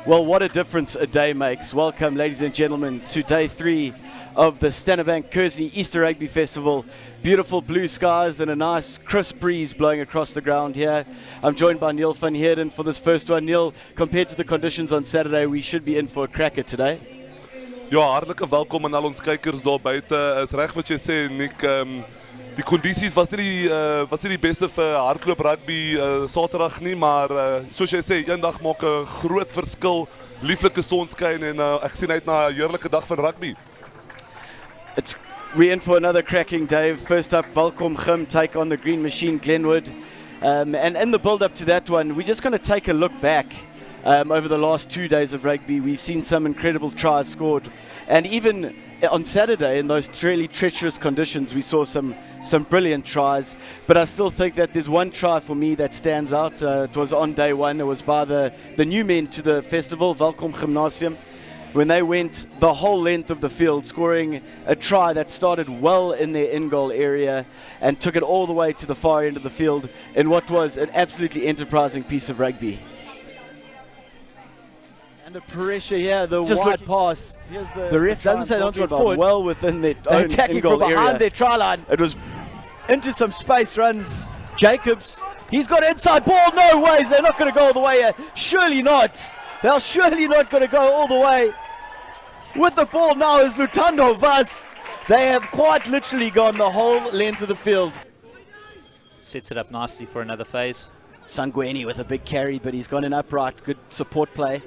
Well, what a difference a day makes. Welcome, ladies and gentlemen, to day 3 of the Standerbank Kersey Easter Rugby Festival. Beautiful blue skies and a nice crisp breeze blowing across the ground here. I'm joined by Neil van Heerden for this first one. Neil, compared to the conditions on Saturday, we should be in for a cracker today. Ja, hartelijke welkom aan al ons kijkers daar buiten. Is reg wat jy sê, Nick. Die kondisies was nie die beste vir hardloop rugby Saterdag nie, maar soos jy sê, een dag maak 'n groot verskil. Lieflike sonskyn en ek sien uit na 'n heerlike dag van rugby. We're in for another cracking day. First up, Welkom take on the Green Machine Glenwood. And in the build-up to that one, we're just going to take a look back over the last 2 days of rugby. We've seen some incredible tries scored. And even on Saturday, in those really treacherous conditions, we saw some brilliant tries. But I still think that there's one try for me that stands out. It was on day 1. It was by the new men to the festival, Welkom Gymnasium, when they went the whole length of the field, scoring a try that started well in their in-goal area and took it all the way to the far end of the field in what was an absolutely enterprising piece of rugby. And the pressure here, the just wide pass. The ref doesn't say they're forward. Well within their own attacking in-goal from behind area. their try line. It was into some space, runs Jacobs. He's got inside ball. No ways, they're not going to go all the way here. Surely not. They're surely not going to go all the way. With the ball now is Lutando Vaz. They have quite literally gone the whole length of the field. Sets it up nicely for another phase. Sangweni with a big carry, but he's gone in upright. Good support play.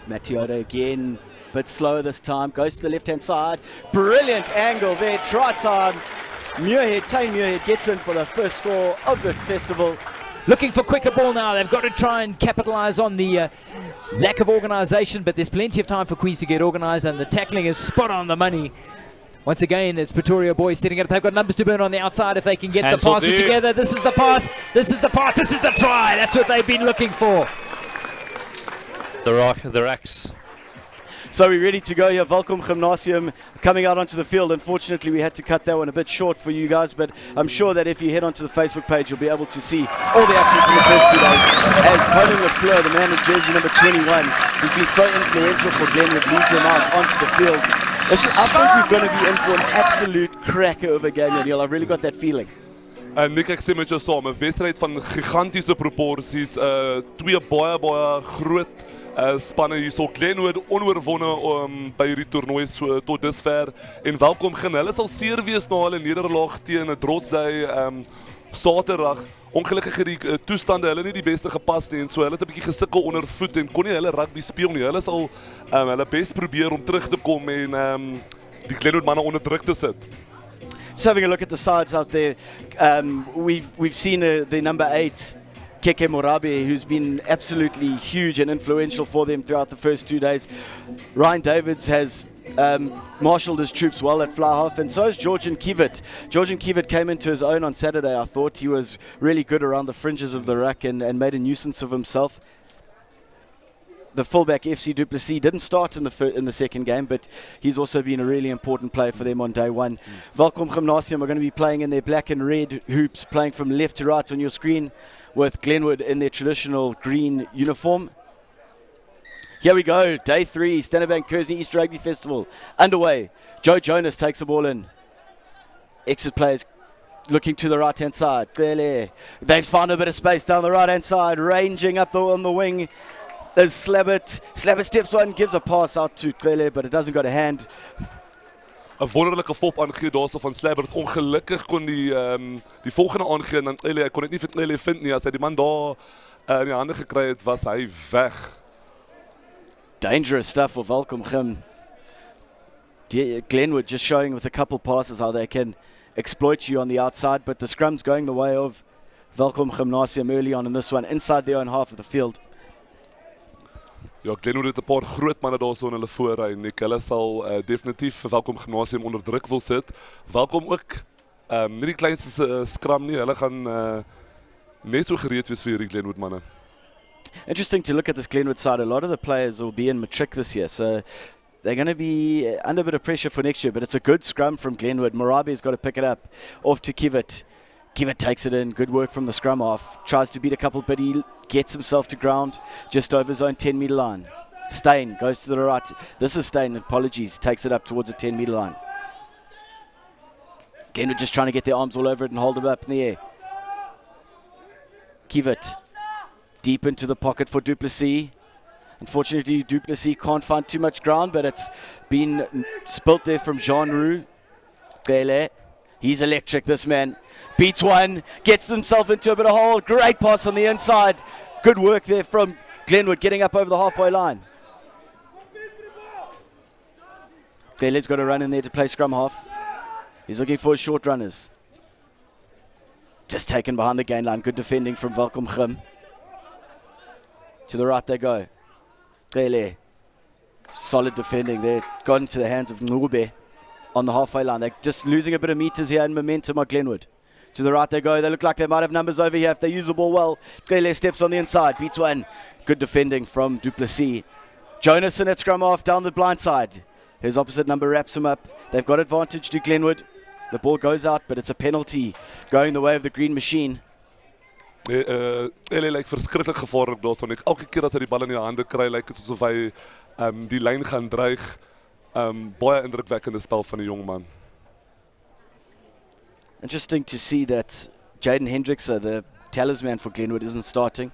Matioda again, bit slow this time. Goes to the left-hand side. Brilliant angle there. Try time. Tane Muirhead gets in for the first score of the festival. Looking for quicker ball now. They've got to try and capitalise on the lack of organisation, but there's plenty of time for Queens to get organised, and the tackling is spot on the money. Once again, it's Pretoria boys setting it up. They've got numbers to burn on the outside if they can get the passes together. This is the pass. This is the pass. This is the try. That's what they've been looking for. The racks. So we're ready to go here. Welkom Gymnasium coming out onto the field. Unfortunately, we had to cut that one a bit short for you guys, but I'm sure that if you head onto the Facebook page, you'll be able to see all the action from the first 2 days. As Colin LaFleur, the man in jersey number 21, who's been so influential for Glenwood, leads them out onto the field. Listen, I think we're going to be in for an absolute cracker of a game, Neil. I've really got that feeling. En Nick, ek sê met jou saam, 'n wedstryd van gigantiese proporsies, twee baie groot spanne hier so. Glenwood onoorwonne by hierdie toernooi so tot dusver, en Welkom gaan hulle sal seer wees na hulle nederlaag teen 'n Drotsday Saterdag. Ongelukkig het die toestande hulle nie die beste gepas nie, en so hulle het 'n bietjie gesukkel onder voet en kon nie hulle rugby speel nie. Hulle sal hulle bes probeer om terug te kom en die Glenwood manne onder druk te sit. Just having a look at the sides out there, we've seen the number 8, Keke Morabe, who's been absolutely huge and influential for them throughout the first 2 days. Ryan Davids has marshalled his troops well at fly half, and so has Georgian Kiewit. Georgian Kiewit came into his own on Saturday. I thought he was really good around the fringes of the ruck and made a nuisance of himself. The fullback FC Du Plessis didn't start in the second game, but he's also been a really important player for them on day 1. Welkom Gymnasium are going to be playing in their black and red hoops, playing from left to right on your screen, with Glenwood in their traditional green uniform. Here we go, day 3, Standerbank Kersey Easter Rugby Festival underway. Joe Jonas takes the ball in. Exit players looking to the right-hand side. They've found a bit of space down the right-hand side, ranging up on the wing. There's Slabbert. Slabbert steps one, gives a pass out to Krele, but it doesn't go to hand. 'n Wonderlike fop aangegee daarso van Slabbert. Ongelukkig kon die volgende aangee en dan hy kon dit nie vir Krele vind nie. As hy die man daar in die hande gekry het, was hy weg. Dangerous stuff for Welkom Gym. Glenwood just showing with a couple passes how they can exploit you on the outside, but the scrum's going the way of Welkom Gymnasium early on in this one, inside their own half of the field. Ja, Glenwood het 'n paar groot manne daarso in hulle voorry, en hulle sal definitief vir Welkom Gymnasium onder druk wil sit. Welkom ook nie die kleinste scrum nie. Hulle gaan net so gereed wees vir hierdie Glenwood manne. Interesting to look at this Glenwood side. A lot of the players will be in matric this year, so they're going to be under a bit of pressure for next year, but it's a good scrum from Glenwood. Morabe's got to pick it up off to Kiewit. Kivett takes it in. Good work from the scrum half. Tries to beat a couple, but he gets himself to ground just over his own 10-metre line. Steyn goes to the right. This is Steyn, apologies. Takes it up towards the 10-metre line. Glenwood just trying to get their arms all over it and hold it up in the air. Kivett deep into the pocket for Du Plessis. Unfortunately, Du Plessis can't find too much ground, but it's been spilt there from Jean Roux. Gele, he's electric, this man. Beats one, gets himself into a bit of hole. Great pass on the inside. Good work there from Glenwood, getting up over the halfway line. Gele's got a run in there to play scrum half. He's looking for his short runners. Just taken behind the gain line. Good defending from Welkom. To the right they go. Gele. Solid defending there. Got into the hands of Ngube on the halfway line. They're just losing a bit of meters here and momentum at Glenwood. To the right they go. They look like they might have numbers over here if they use the ball well. Gele steps on the inside. Beats one. Good defending from Du Plessis. Jonasson at scrum half down the blind side. His opposite number wraps him up. They've got advantage to Glenwood. The ball goes out, but it's a penalty going the way of the green machine. Ele lyk verskriklik gevaarlik daarson. Elke keer as hy die bal in die hande kry, lyk dit asof hy die lyn gaan dreig. Baie indrukwekkende spel van die jong man. Interesting to see that Jaden Hendrickse, the talisman for Glenwood, isn't starting.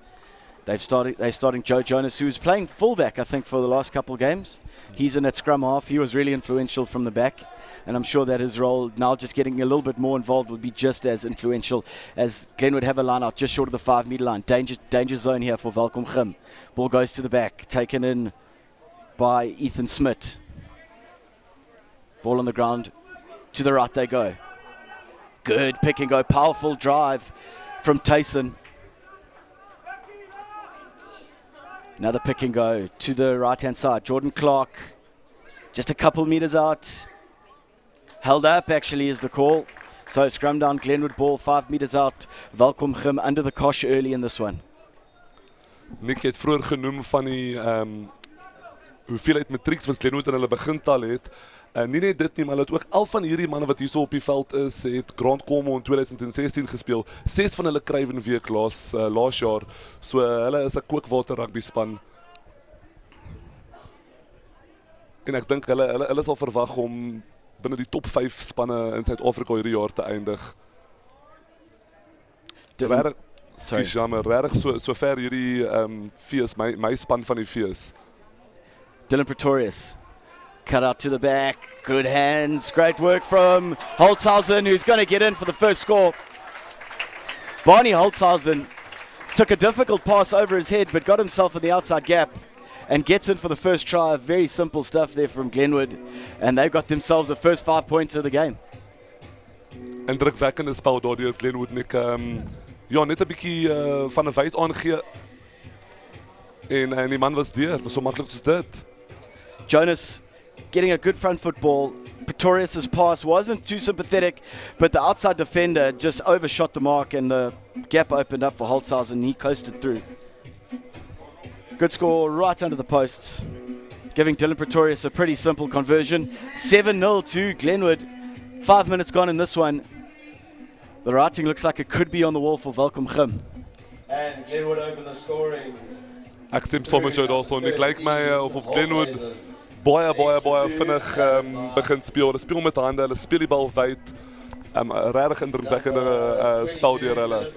They're starting Joe Jonas, who was playing fullback, I think, for the last couple of games. He's in at scrum half. He was really influential from the back. And I'm sure that his role now just getting a little bit more involved would be just as influential as Glenwood have a line out just short of the 5-metre line. Danger zone here for Welkom. Ball goes to the back, taken in by Ethan Smith. Ball on the ground. To the right they go. Good pick and go. Powerful drive from Tyson. Another pick and go to the right-hand side. Jordan Clark, just a couple meters out. Held up, actually, is the call. So scrum down, Glenwood ball, 5 meters out. Welkom under the kosh early in this one. Nick het vroeger genoem van die hoeveelheid matrieks wat Glenwood in hulle begintal het. Nie net dit nie, maar hulle het ook al van hierdie manne wat hier so op die veld is, het Grand Como in 2016 gespeel. 6 van hulle kry in 'n week laas jaar. So hulle is 'n kookwater rugby span. En ek dink hulle sal verwag om binne die top 5 spanne in Suid-Afrika hierdie jaar te eindig. Regtig so ver hierdie fees, my span van die fees. Dylan Pretorius. Cut out to the back. Good hands. Great work from Holtzhausen, who's going to get in for the first score. Barney Holtzhausen took a difficult pass over his head, but got himself in the outside gap and gets in for the first try. Very simple stuff there from Glenwood. And they've got themselves the first 5 points of the game. Indrukwekkende spel daar deur Glenwood. Ja, net 'n bietjie van 'n wyd aangee. En die man was deur. Was so maklik soos dit. Jonas getting a good front foot ball. Pretorius' pass wasn't too sympathetic, but the outside defender just overshot the mark and the gap opened up for Holtzhausen and he coasted through. Good score right under the posts, giving Dylan Pretorius a pretty simple conversion. 7-0 to Glenwood. 5 minutes gone in this one. The writing looks like it could be on the wall for Welkom. And Glenwood open the scoring. Ek stem saam met jou daarson. Dit lyk my of Glenwood baie vinnig begin speel. Hulle speel met hande, hulle speel die bal wyd. Regtig indrukwekkende spel deur hulle.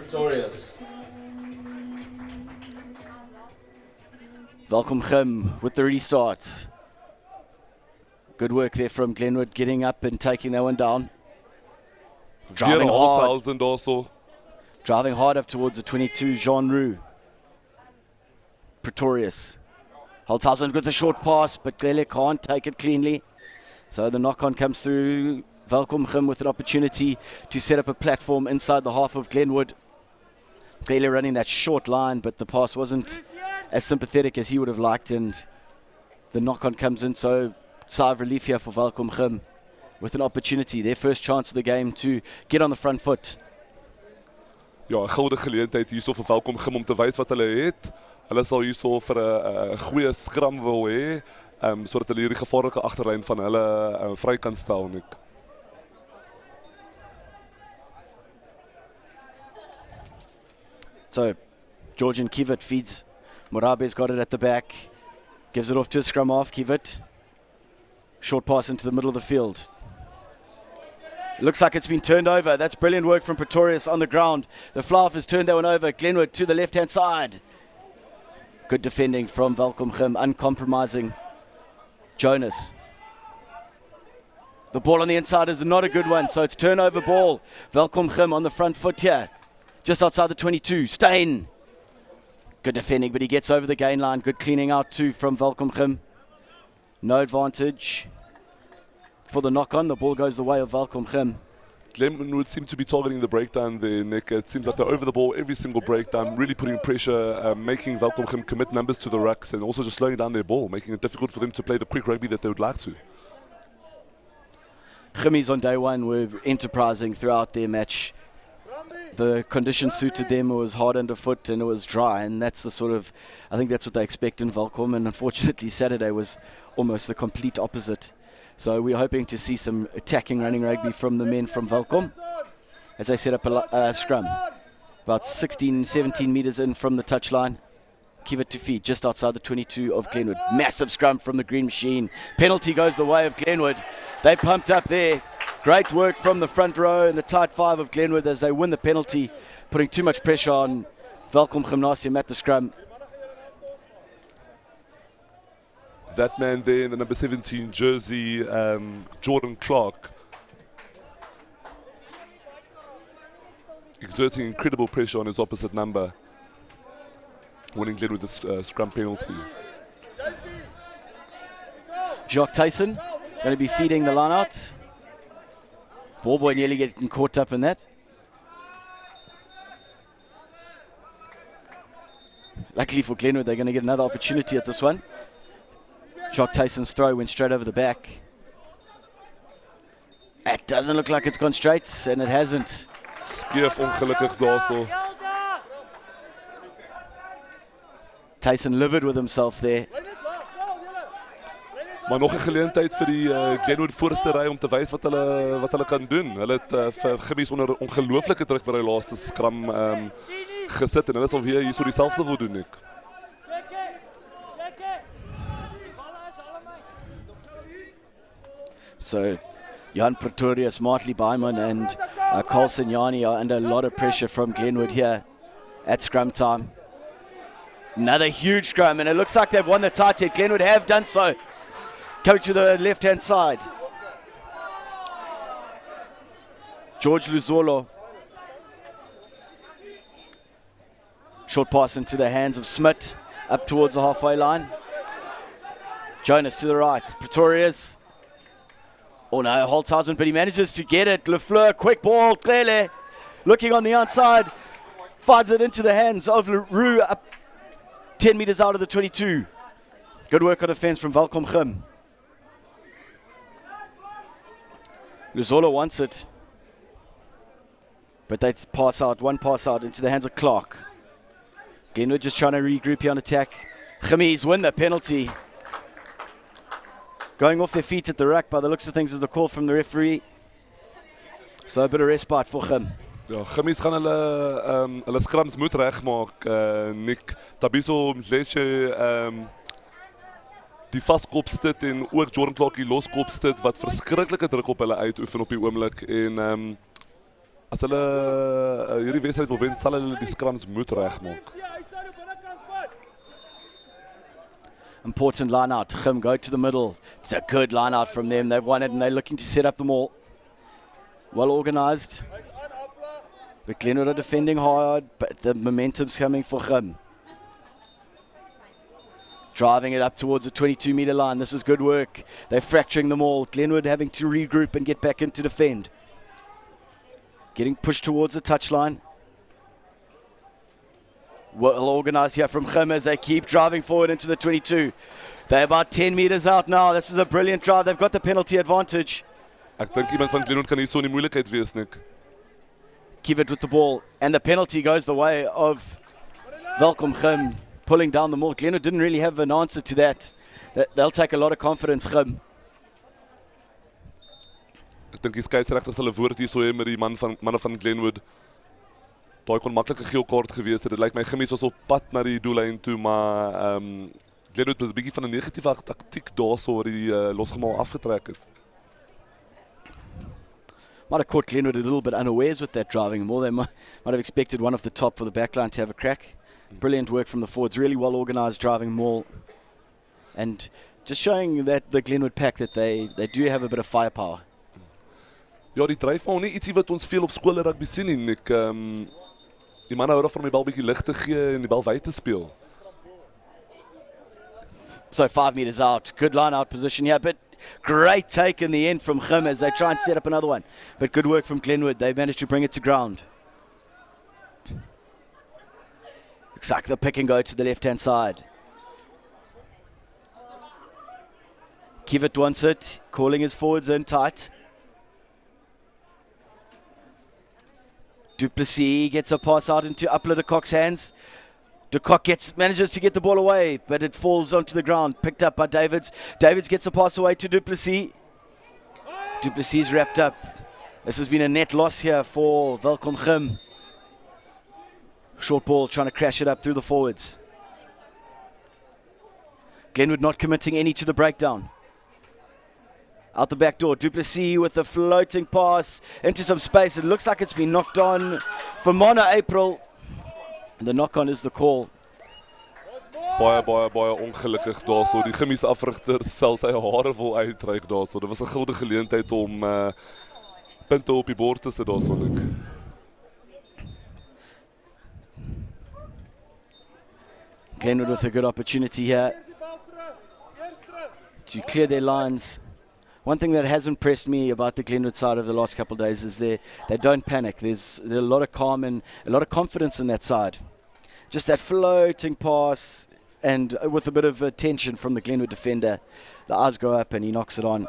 Welkom with the restart. Good work there from Glenwood, getting up and taking that one down. Driving hard up towards the 22, Jean Roux. Pretorius. Holtzhausen with a short pass, but Gele can't take it cleanly. So the knock-on comes through. Welkom with an opportunity to set up a platform inside the half of Glenwood. Gele running that short line, but the pass wasn't as sympathetic as he would have liked, and the knock-on comes in. So sigh of relief here for Welkom with an opportunity, their first chance of the game to get on the front foot. Ja, 'n goue geleentheid hierso vir Welkom om te wys wat hulle het. Hulle sal hierso vir 'n goeie skram wil hê, sodat hulle hierdie gevaarlike agterlyn van hulle vry kan stel, Nick. So Georgian Kivit feeds. Morabe's got it at the back. Gives it off to a scrum half, Kivit. Short pass into the middle of the field. Looks like it's been turned over. That's brilliant work from Pretorius on the ground. The fly-off has turned that one over. Glenwood to the left-hand side. Good defending from Welkom, uncompromising. Jonas. The ball on the inside is not a good one, so it's turnover ball. Welkom on the front foot here. Just outside the 22. Stein. Good defending, but he gets over the gain line. Good cleaning out too from Welkom. No advantage for the knock-on. The ball goes the way of Welkom. Glenwood seem to be targeting the breakdown there, Nick. It seems like they're over the ball every single breakdown, really putting pressure, making Welkom commit numbers to the rucks, and also just slowing down their ball, making it difficult for them to play the quick rugby that they would like to. Gimmies on day one were enterprising throughout their match. The conditions suited them. It was hard underfoot and it was dry, and that's the sort of, I think that's what they expect in Welkom, and unfortunately Saturday was almost the complete opposite. So we're hoping to see some attacking running rugby from the men from Welkom as they set up a scrum. About 16, 17 meters in from the touchline. Kivit to feed just outside the 22 of Glenwood. Massive scrum from the Green Machine. Penalty goes the way of Glenwood. They pumped up there. Great work from the front row and the tight five of Glenwood as they win the penalty, putting too much pressure on Welkom Gymnasium at the scrum. That man there in the number 17 jersey, Jordan Clark, exerting incredible pressure on his opposite number, winning Glenwood the scrum penalty. Jacques Tyson going to be feeding the line out. Ballboy nearly getting caught up in that. Luckily for Glenwood, they're going to get another opportunity at this one. Jacques Tyson's throw went straight over the back. It doesn't look like it's gone straight, and it hasn't. Skeef ongelukkig daarso. Tyson livid with himself there. Maar nog 'n geleentheid vir die Glenwood voorste ry om te wys wat hulle kan doen. Hulle het vir Gimmies onder ongelooflike druk by die laaste scrum gesit, en hulle sal weer hier so dieselfde wil doen, Nick. So Jan Pretorius, Martley Byman and Carl Signani are under a lot of pressure from Glenwood here at scrum time. Another huge scrum, and it looks like they've won the tight head. Glenwood have done so. Coming to the left-hand side. George Luzolo. Short pass into the hands of Smith, up towards the halfway line. Jonas to the right. Pretorius. Oh no, Holtzhausen, but he manages to get it. Lefleur, quick ball. Trele looking on the outside. Fires it into the hands of Leroux, up 10 meters out of the 22. Good work on defense from Welkom Gym. Luzolo wants it, but they pass out, one pass out into the hands of Clark. Glenwood just trying to regroup here on attack. Gimmies win the penalty. Going off their feet at the ruck by the looks of things is the call from the referee. So a bit of respite for Gim. Ja, Gimmies gaan hulle scrums moet regmaak, Nick. Tabiso Mdletshe, die vaskopstit en ook Jordan Clark die loskopstit wat verskriklike druk op hulle uitoefen op die oomblik, en as hulle hierdie wedstryd wil wen, sal hulle die scrums moet regmaak. Important line out. Gim go to the middle. It's a good line out from them. They've won it and they're looking to set up them all. Well organized. But Glenwood are defending hard, but the momentum's coming for Gim. Driving it up towards the 22-meter line. This is good work. They're fracturing them all. Glenwood having to regroup and get back in to defend. Getting pushed towards the touchline. Well organized here from Gim as they keep driving forward into the 22. They're about 10 meters out now. This is a brilliant drive. They've got the penalty advantage. Ek dink iemand van Glenwood kan hier so in die moeilikheid wees, Nick. Kivit with the ball, and the penalty goes the way of Welkom Gym, pulling down the maul. Glenwood didn't really have an answer to that. They'll take a lot of confidence, Gym. Ek dink die skeieregter sal 'n woord hier so hê met die manne van Glenwood. Daai kon maklik 'n geel kaart gewees het. Dit lyk my Gimmies was op pad na die doellyn toe, maar Glenwood het 'n bietjie van 'n negatiewe taktiek daarso waar die losgemaal afgetrek het. Might have caught Glenwood a little bit unawares with that driving more. They might have expected one off the top for the backline to have a crack. Brilliant work from the forwards, really well organised driving maul. And just showing that the Glenwood pack that they do have a bit of firepower. Ja, die dryfmaal nie ietsie wat ons veel op skole rugby sien nie. Ek die manne hou daarvan om die bal bietjie lig te gee en die bal wyd te speel. So 5 meters out, good line out position here, but great take in the end from Gim as they try and set up another one. But good work from Glenwood, they managed to bring it to ground. Looks like the pick and go to the left-hand side. Kivet wants it, calling his forwards in tight. Duplessis gets a pass out into Upler de Kock's hands. De Kock manages to get the ball away, but it falls onto the ground, picked up by Davids. Davids gets a pass away to Duplessis. Duplessis wrapped up. This has been a net loss here for Welkom Gim. Short ball, trying to crash it up through the forwards. Glenwood not committing any to the breakdown. Out the back door, Duplessis with a floating pass into some space. It looks like it's been knocked on for Mona April. And the knock-on is the call. Baie ongelukkig daarso. Die Gimmies afrigter selfs sy hare wil uitreik daarso. Dit was 'n goue geleentheid om punte op die bord te sit daarso. Glenwood with a good opportunity here to clear their lines. One thing that has impressed me about the Glenwood side of the last couple of days is they don't panic. There's a lot of calm and a lot of confidence in that side. Just that floating pass and with a bit of attention from the Glenwood defender. The eyes go up and he knocks it on.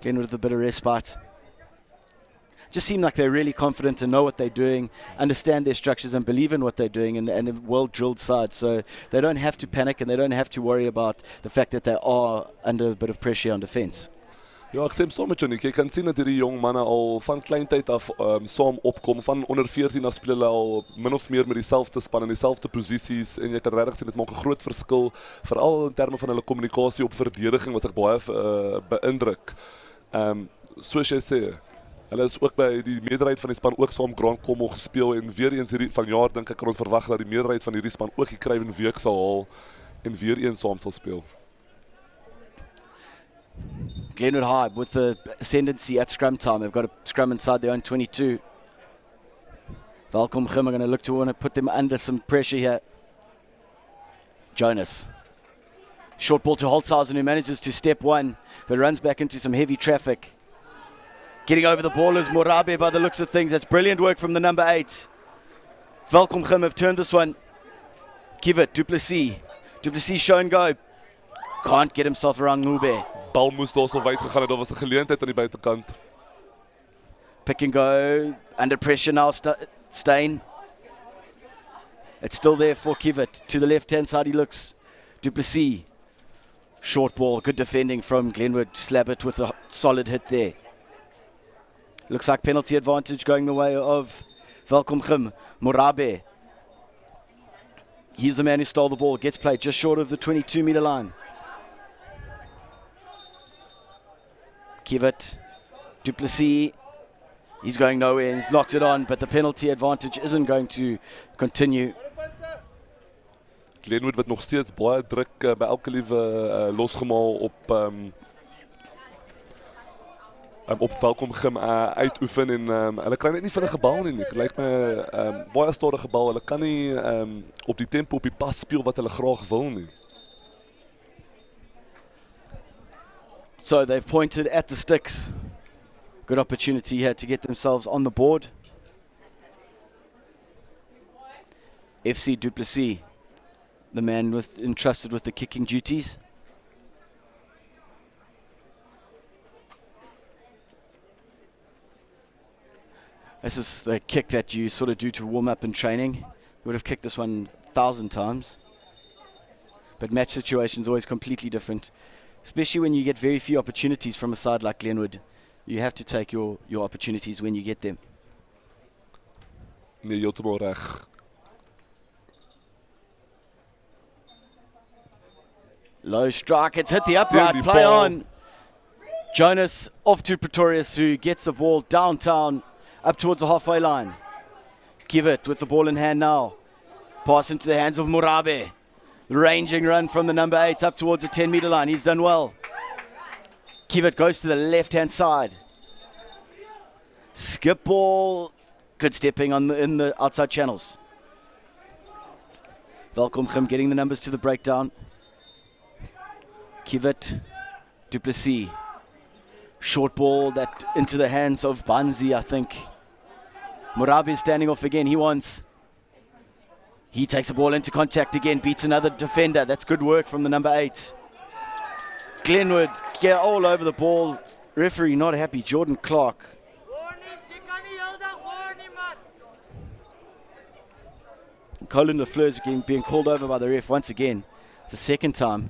Glenwood with a bit of respite. Just seem like they're really confident and know what they're doing, understand their structures and believe in what they're doing, and a well-drilled side. So they don't have to panic and they don't have to worry about the fact that they are under a bit of pressure on defense. Ja, ek sê saam met jou nie. Jy kan sien dat hierdie jong manne al van kleintyd af saam opkom. Van onder 14 af speel hulle al min of meer met dieselfde span en dieselfde posisies en jy kan regtig sien dit maak 'n groot verskil, veral in terme van hulle kommunikasie op verdediging was ek baie beïndruk. Soos jy sê, hulle is ook by die meerderheid van die span ook saam Grand Commo gespeel en weer eens hierdie vanjaar dink ek kan ons verwag dat die meerderheid van hierdie span ook die Krywen week sal haal en weer eens saam sal speel. Glenwood high with the ascendancy at scrum time. They've got a scrum inside their own 22. Welkom Gim are going to look to want to put them under some pressure here. Jonas. Short ball to Holtzhausen, who manages to step one, but runs back into some heavy traffic. Getting over the ball is Morabe by the looks of things. That's brilliant work from the number 8. Welkom Gim have turned this one. Kivet, Duplessis. Duplessis show and go. Can't get himself around Ngube. Bal moes daar so wyd gegaan het, daar was 'n geleentheid aan die buitekant. Pick and go, under pressure now, Stein. It's still there for Kivet. To the left-hand side he looks. Duplessis. Short ball, good defending from Glenwood. Slab it with a solid hit there. Looks like penalty advantage going the way of Welkom Gim. Morabe. He's the man who stole the ball. Gets played just short of the 22-meter line. Kivet, Duplessis, he's going nowhere, he's knocked it on, but the penalty advantage isn't going to continue. Glenwood wat nog steeds baie druk by elke liewe losgemaal op Welkom Gim uitoefen en hulle kry net nie vinnige bal nie. Dit lyk my baie stadige bal. Hulle kan nie op die tempo op die pas speel wat hulle graag wil nie. So they've pointed at the sticks. Good opportunity here to get themselves on the board. FC Duplessis, the man entrusted with the kicking duties. This is the kick that you sort of do to warm up in training. You would have kicked this one 1,000 times. But match situations always completely different. Especially when you get very few opportunities from a side like Glenwood. You have to take your opportunities when you get them. Nee, heeltemal reg. Low strike, it's hit the upright, Die play ball. on. Jonas off to Pretorius, who gets the ball downtown, up towards the halfway line. Give it with the ball in hand now. Pass into the hands of Murabe. Ranging run from the number 8 up towards the 10-meter line. He's done well. Kivit goes to the left-hand side. Skip ball. Good stepping in the outside channels. Welkom getting the numbers to the breakdown. Kivit. Duplessis. Short ball that into the hands of Banzi, I think. Murabe is standing off again. He takes the ball into contact again, beats another defender. That's good work from the number 8. Glenwood get all over the ball. Referee not happy, Jordan Clark. Colin Lafleur is being called over by the ref once again. It's the second time.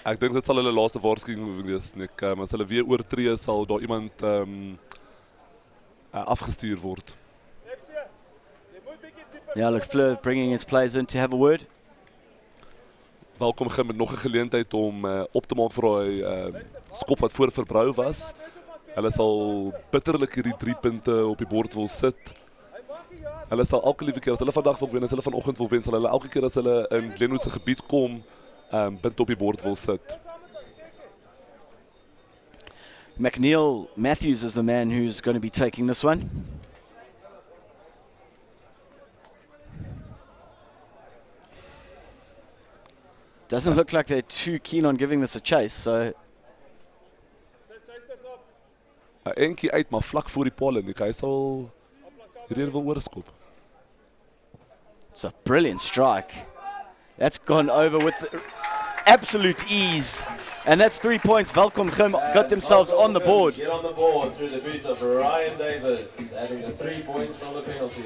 Ek dink dit sal hulle laaste waarskuwing wees, Nick. As hulle weer oortree, sal daar iemand afgestuur word. Yeah, Lafleur bringing his players in to have a word. Welkom met nog 'n geleentheid om op te maak vir daai skop wat voor verbrou was. Hulle sal bitterlik hierdie 3 punte op die bord wil sit. Hulle sal elke liewe keer as hulle vandag wil wen, as hulle vanoggend wil wen, sal hulle elke keer as hulle in Glenwood se gebied kom, punt op die bord wil sit. McNeil Matthews is the man who's going to be taking this one. Doesn't look like they're too keen on giving this a chase, so... Eentjie uit, maar vlak voor die paal en hy sal hierdie wil oorskop. It's a brilliant strike. That's gone over with absolute ease. And that's 3 points. Welkom got themselves on the board. Get on the board through the boots of Ryan Davis, adding the 3 points from the penalty.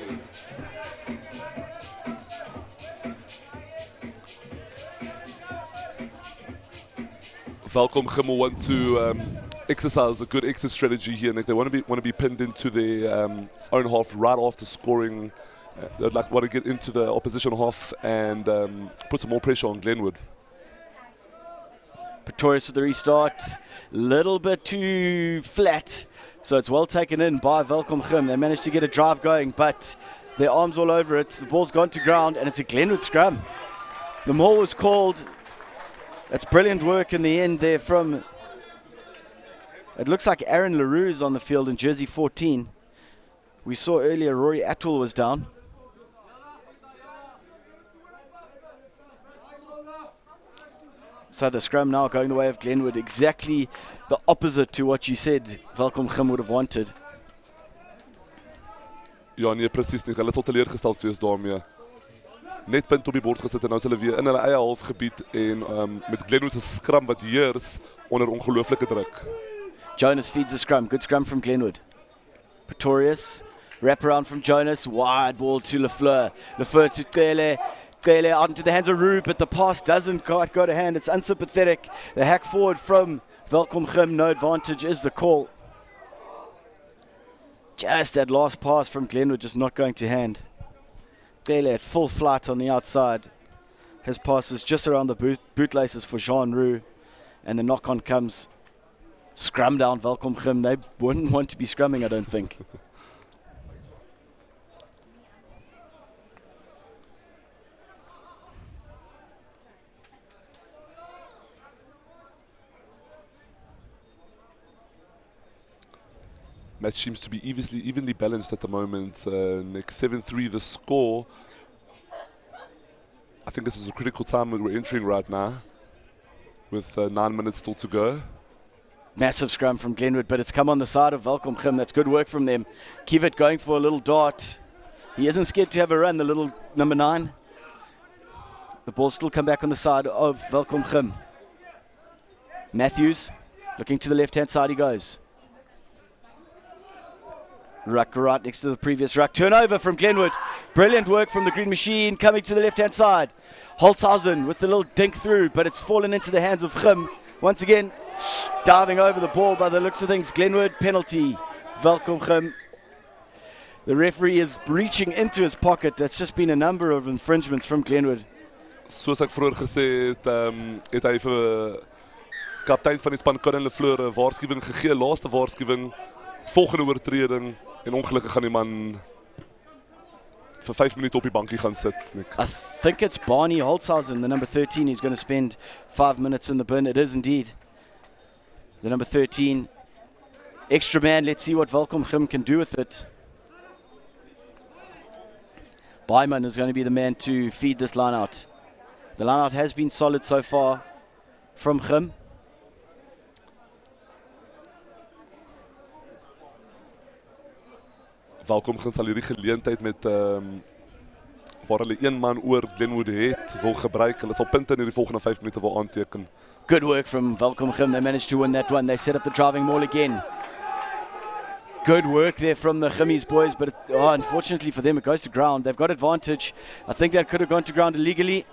Welkom will want to exercise a good exit strategy here, Nick. They want to be pinned into their own half right after scoring. They'd want to get into the opposition half and put some more pressure on Glenwood. Pretorius with the restart, little bit too flat, so it's well taken in by Welkom. They managed to get a drive going, but their arms all over it. The ball's gone to ground, and it's a Glenwood scrum. The maul was called. That's brilliant work in the end there from, it looks like Aaron LaRue is on the field in jersey 14. We saw earlier Rory Atwell was down. So the scrum now going the way of Glenwood, exactly the opposite to what you said Welkom would have wanted. Ja, nee, presies nie. Hulle sal teleurgesteld wees daarmee. Net punt op die bord gesit en nou is hulle weer in hulle eie halfgebied en met Glenwood se scrum wat heers onder ongelooflike druk. Jonas feeds the scrum. Good scrum from Glenwood. Pretorius, wraparound from Jonas, wide ball to Lafleur. Lafleur to Tele. Tele out into the hands of Rue, but the pass doesn't quite go to hand. It's unsympathetic. The hack forward from Welkom, no advantage is the call. Just that last pass from Glenwood just not going to hand. Tele at full flight on the outside. His pass was just around the bootlaces for Jean Rue. And the knock-on comes. Scrum down Welkom. They wouldn't want to be scrumming, I don't think. Match seems to be evenly balanced at the moment. Nick, 7-3 the score. I think this is a critical time that we're entering right now with 9 minutes still to go. Massive scrum from Glenwood, but it's come on the side of Welkom. That's good work from them. Kivit going for a little dart. He isn't scared to have a run, the little number 9. The ball still come back on the side of Welkom. Matthews looking to the left-hand side he goes. Ruck right next to the previous ruck. Turnover from Glenwood. Brilliant work from the Green Machine coming to the left-hand side. Holzhausen with the little dink through, but it's fallen into the hands of Gim. Once again, diving over the ball by the looks of things. Glenwood penalty. Welkom. The referee is reaching into his pocket. That's just been a number of infringements from Glenwood. Soos ek vroeër gesê het, het hy vir kaptein van die span Colin Lefleur 'n waarskuwing gegee, laaste waarskuwing, volgende oortreding en ongelukkig gaan die man vir 5 minute op die bankie gaan sit, Nick. I think it's Barney Holtzhausen, the number 13. He's going to spend 5 minutes in the bin. It is indeed the number 13. Extra man, let's see what Welkom can do with it. Byman is going to be the man to feed this line out. The line out has been solid so far from Gim. Welkom sal hierdie geleentheid met waar hulle een man oor Glenwood het, wil gebruik. Hulle sal punte in hierdie volgende 5 minute wil aanteken. Good work from Welkom. They managed to win that one. They set up the driving maul again. Good work there from the Gimmies boys, but unfortunately for them, it goes to ground. They've got advantage. I think that could have gone to ground illegally.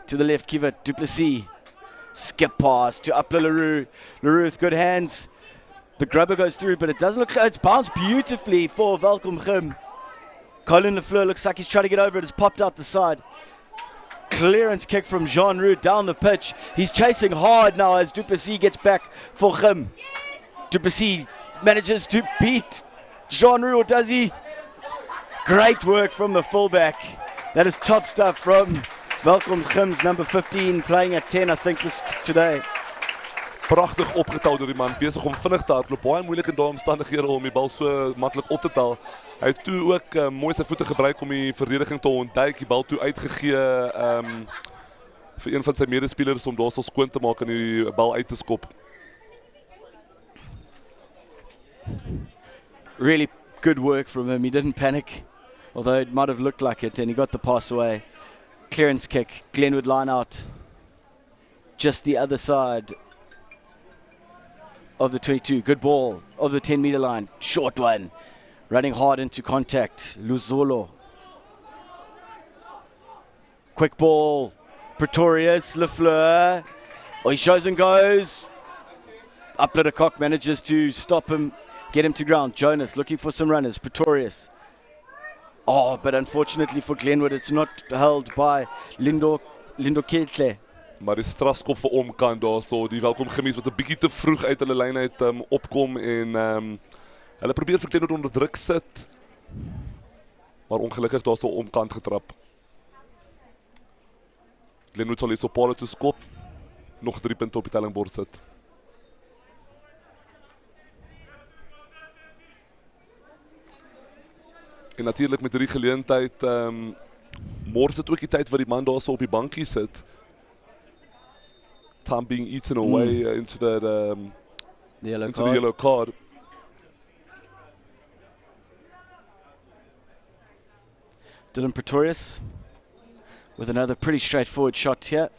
To the left, Kiva Duplessis. Skip pass to Upla LaRue. LaRue with good hands. The grubber goes through, but it doesn't look like it's bounced beautifully for Welkom Gim. Colin Lefleur looks like he's trying to get over it. It's popped out the side. Clearance kick from Jean Roux down the pitch. He's chasing hard now as Duplessis gets back for Gim. Duplessis manages to beat Jean Roux, or does he? Great work from the fullback. That is top stuff from Welkom Gim's number 15, playing at 10, I think, today. Pragtig opgetel deur die man, besig om vinnig te hardloop. Baie moeilik in daai omstandighede om die bal so maklik op te tel. Hy het toe ook mooi sy voete gebruik om die verdediging te ontduik, die bal toe uitgegee vir een van sy medespelers om daar so skoon te maak en die bal uit te skop. Really good work from him. He didn't panic, although it might have looked like it, and he got the pass away. Clearance kick, Glenwood line out. Just the other side of the 22. Good ball of the 10-meter line. Short one. Running hard into contact. Luzolo. Quick ball. Pretorius. Lefleur. Oh, he shows and goes. Uplet Cock manages to stop him, get him to ground. Jonas looking for some runners. Pretorius. Oh, but unfortunately for Glenwood, it's not held by Lindo Ketle. Maar die strafskop vir omkant daar, so die Welkom Gimmies wat 'n bietjie te vroeg uit hulle lyn uit opkom en hulle probeer vir Glenwood onder druk sit. Maar ongelukkig daar so omkant getrap. Glenwood sal iets op paal toe skop. Nog 3 punte op die tellingbord sit. En natuurlik met hierdie geleentheid môre sit ook die tyd wat die man daar so op die bankie sit. Time being eaten away into the yellow card. Dylan Pretorius with another pretty straightforward shot here.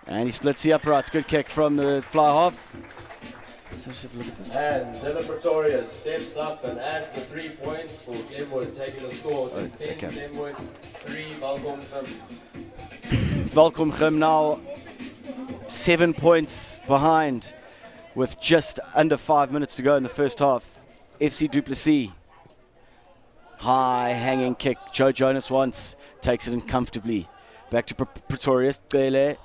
And he splits the uprights. Good kick from the fly half. So let's have a look at this. And Dylan Pretorius steps up and adds the 3 points for Glenwood, taking the score to 10 okay. Glenwood, 3 Welkom Gim. Welkom Gim now 7 points behind with just under 5 minutes to go in the first half. FC Duplessis. High hanging kick. Joe Jonas once takes it in comfortably. Back to Pretorius. Bele.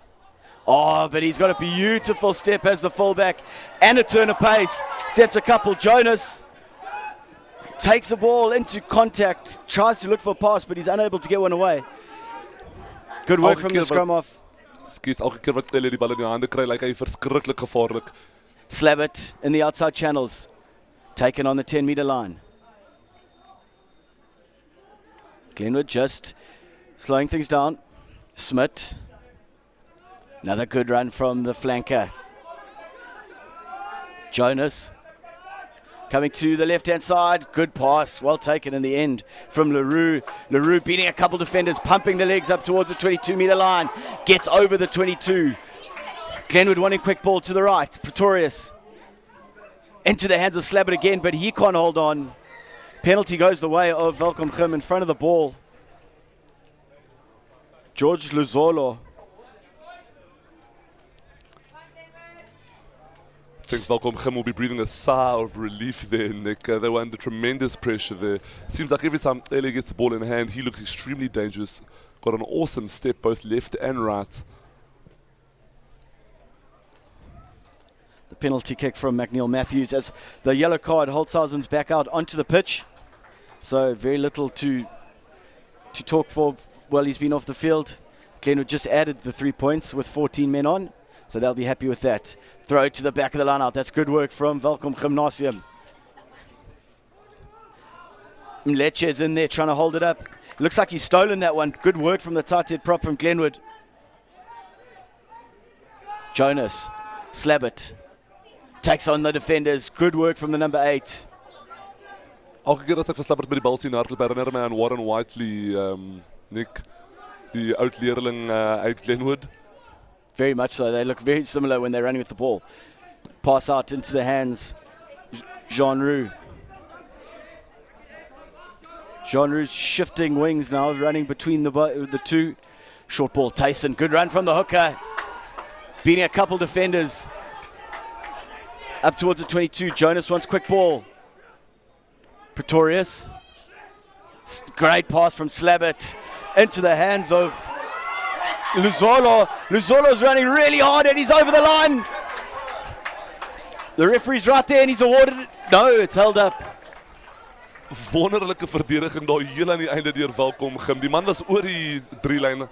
Oh, but he's got a beautiful step as the fullback and a turn of pace. Steps a couple. Jonas takes the ball into contact, tries to look for a pass, but he's unable to get one away. Good work from the scrum off. Skies elke keer wat hulle die bal in die hande kry, lyk hy verskriklik gevaarlik. Slab it in the outside channels. Taken on the 10-meter line. Glenwood just slowing things down. Smith. Another good run from the flanker. Jonas. Coming to the left-hand side, good pass, well taken in the end from Leroux. Leroux beating a couple defenders, pumping the legs up towards the 22-meter line, gets over the 22. Glenwood wanting quick ball to the right. Pretorius into the hands of Slabbert again, but he can't hold on. Penalty goes the way of Welkom in front of the ball. George Luzolo. I think Welkom will be breathing a sigh of relief there, Nick. They were under tremendous pressure there. Seems like every time Ele gets the ball in hand, he looks extremely dangerous. Got an awesome step both left and right. The penalty kick from McNeil Matthews as the yellow card. Holtzhausen's back out onto the pitch. So very little to talk for while he's been off the field. Glenwood just added the 3 points with 14 men on, so they'll be happy with that. Throw to the back of the line out. That's good work from Welkom Gymnasium. Mleche's in there trying to hold it up. Looks like he's stolen that one. Good work from the tight head prop from Glenwood. Jonas, Slabbert, takes on the defenders. Good work from the number 8. Elke keer as ek vir Slabbert met die bal sien hardloop, herinner my aan Warren Whiteley, Nick, die oud leerling uit Glenwood. Very much so. They look very similar when they're running with the ball. Pass out into the hands. Jean Roux. Jean Roux shifting wings now, running between the two. Short ball. Tyson. Good run from the hooker. Beating a couple defenders. Up towards the 22. Jonas wants quick ball. Pretorius. Great pass from Slabbert into the hands of Luzolo. Luzolo's running really hard and he's over the line. The referee's right there and he's awarded it. No, it's held up. Wonderlike verdediging daar heel aan die einde deur Welkom Gym. Die man was oor die 3 lyne.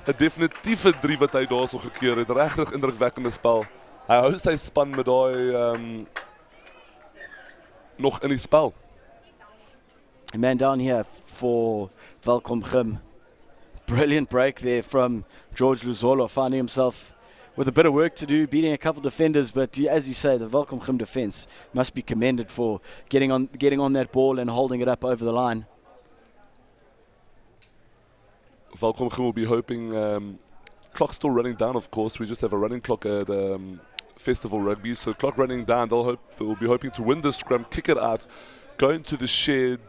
'n Definitiewe 3 wat hy daarso gekeer het. Regtig indrukwekkende spel. Hy hou sy span met daai nog in die spel. A man down here for Welkom Gym. Brilliant break there from George Luzolo, finding himself with a bit of work to do, beating a couple defenders. But as you say, the Welkom Gym defense must be commended for getting on that ball and holding it up over the line. Welkom Gym will be hoping, clock's still running down, of course. We just have a running clock at Festival Rugby, so clock running down. They'll be hoping to win the scrum, kick it out, go into the shed.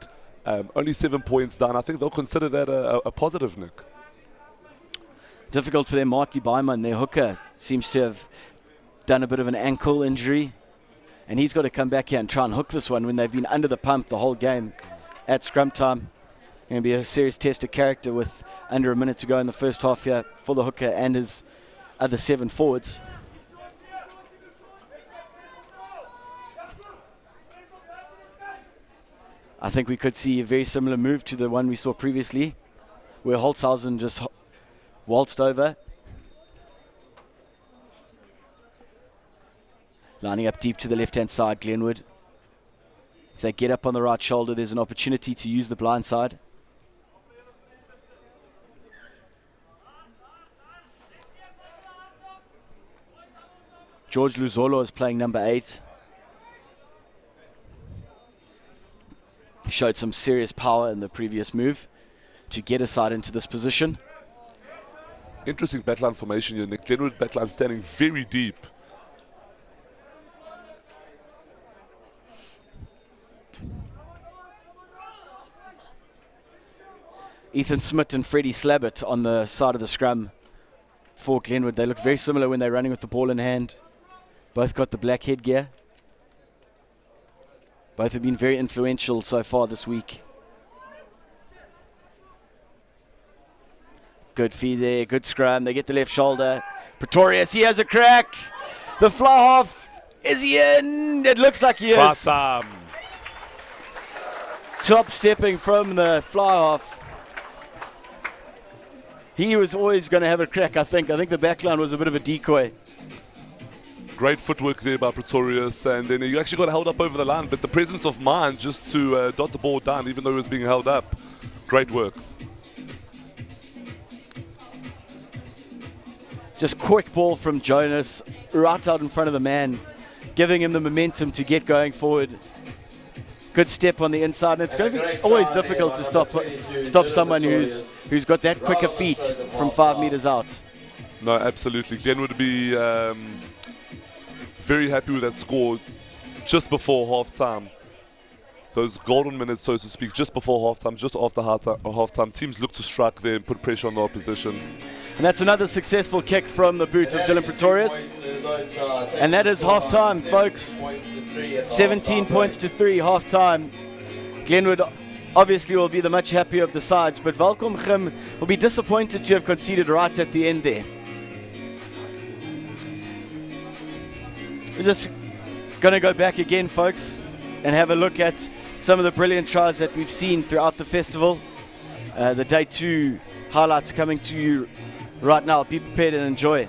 Only 7 points down. I think they'll consider that a positive, Nick. Difficult for them. Marty Byman, their hooker, seems to have done a bit of an ankle injury. And he's got to come back here and try and hook this one when they've been under the pump the whole game at scrum time. Going to be a serious test of character with under a minute to go in the first half here for the hooker and his other 7 forwards. I think we could see a very similar move to the one we saw previously, where Holtzhausen just waltzed over. Lining up deep to the left-hand side, Glenwood. If they get up on the right shoulder, there's an opportunity to use the blind side. George Luzolo is playing number 8. He showed some serious power in the previous move to get a side into this position. Interesting backline formation here. The Glenwood backline standing very deep. Ethan Smith and Freddie Slabbert on the side of the scrum for Glenwood. They look very similar when they're running with the ball in hand. Both got the black headgear. Both have been very influential so far this week. Good feed there, good scrum. They get the left shoulder. Pretorius, he has a crack. The fly half, is he in? It looks like he is. Awesome. Top stepping from the fly half. He was always going to have a crack, I think. I think the backline was a bit of a decoy. Great footwork there by Pretorius, and then he actually got held up over the line, but the presence of mind just to dot the ball down even though it was being held up. Great work. Just quick ball from Jonas, right out in front of the man. giving him the momentum to get going forward. Good step on the inside, and it's going to be always difficult to stop someone who's got that quicker feet from 5 meters out. No, absolutely. Glenwood would be very happy with that score just before half-time. Those golden minutes, so to speak, just before half-time, just after half-time. Teams look to strike there and put pressure on the opposition. And that's another successful kick from the boot of Dylan Pretorius. And that is half-time, folks. 17 points to 3, half-time. Glenwood obviously will be the much happier of the sides, but Welkom will be disappointed to have conceded right at the end there. We're just going to go back again, folks, and have a look at some of the brilliant tries that we've seen throughout the festival. The Day 2 highlights coming to you right now. Be prepared and enjoy.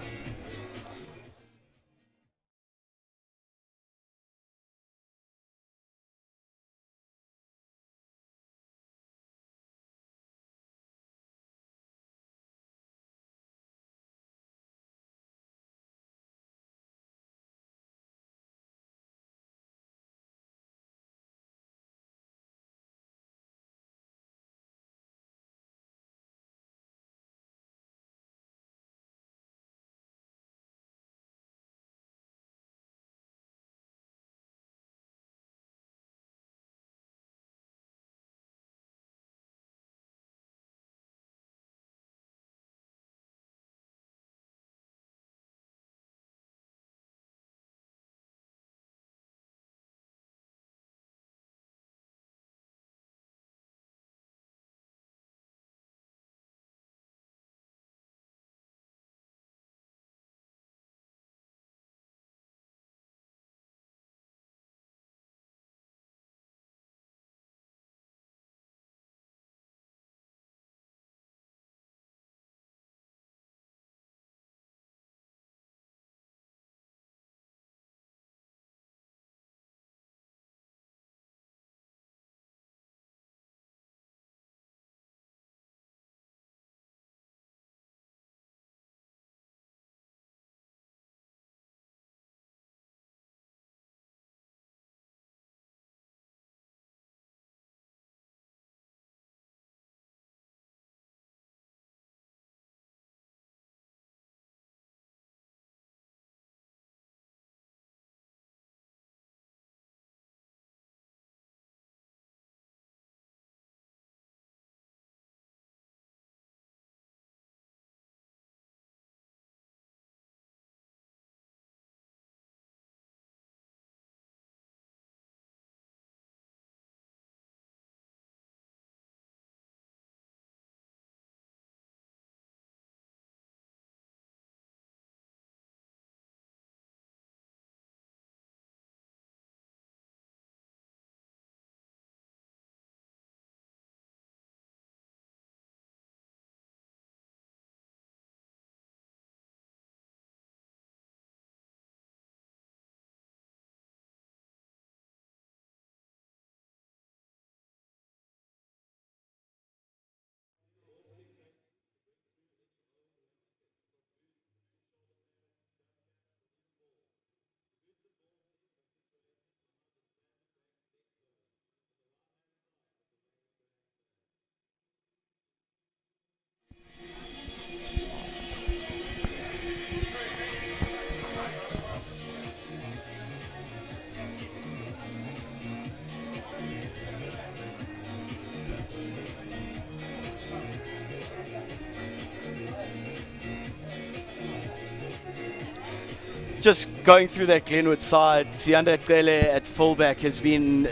Just going through that Glenwood side, Sianda Kele at fullback has been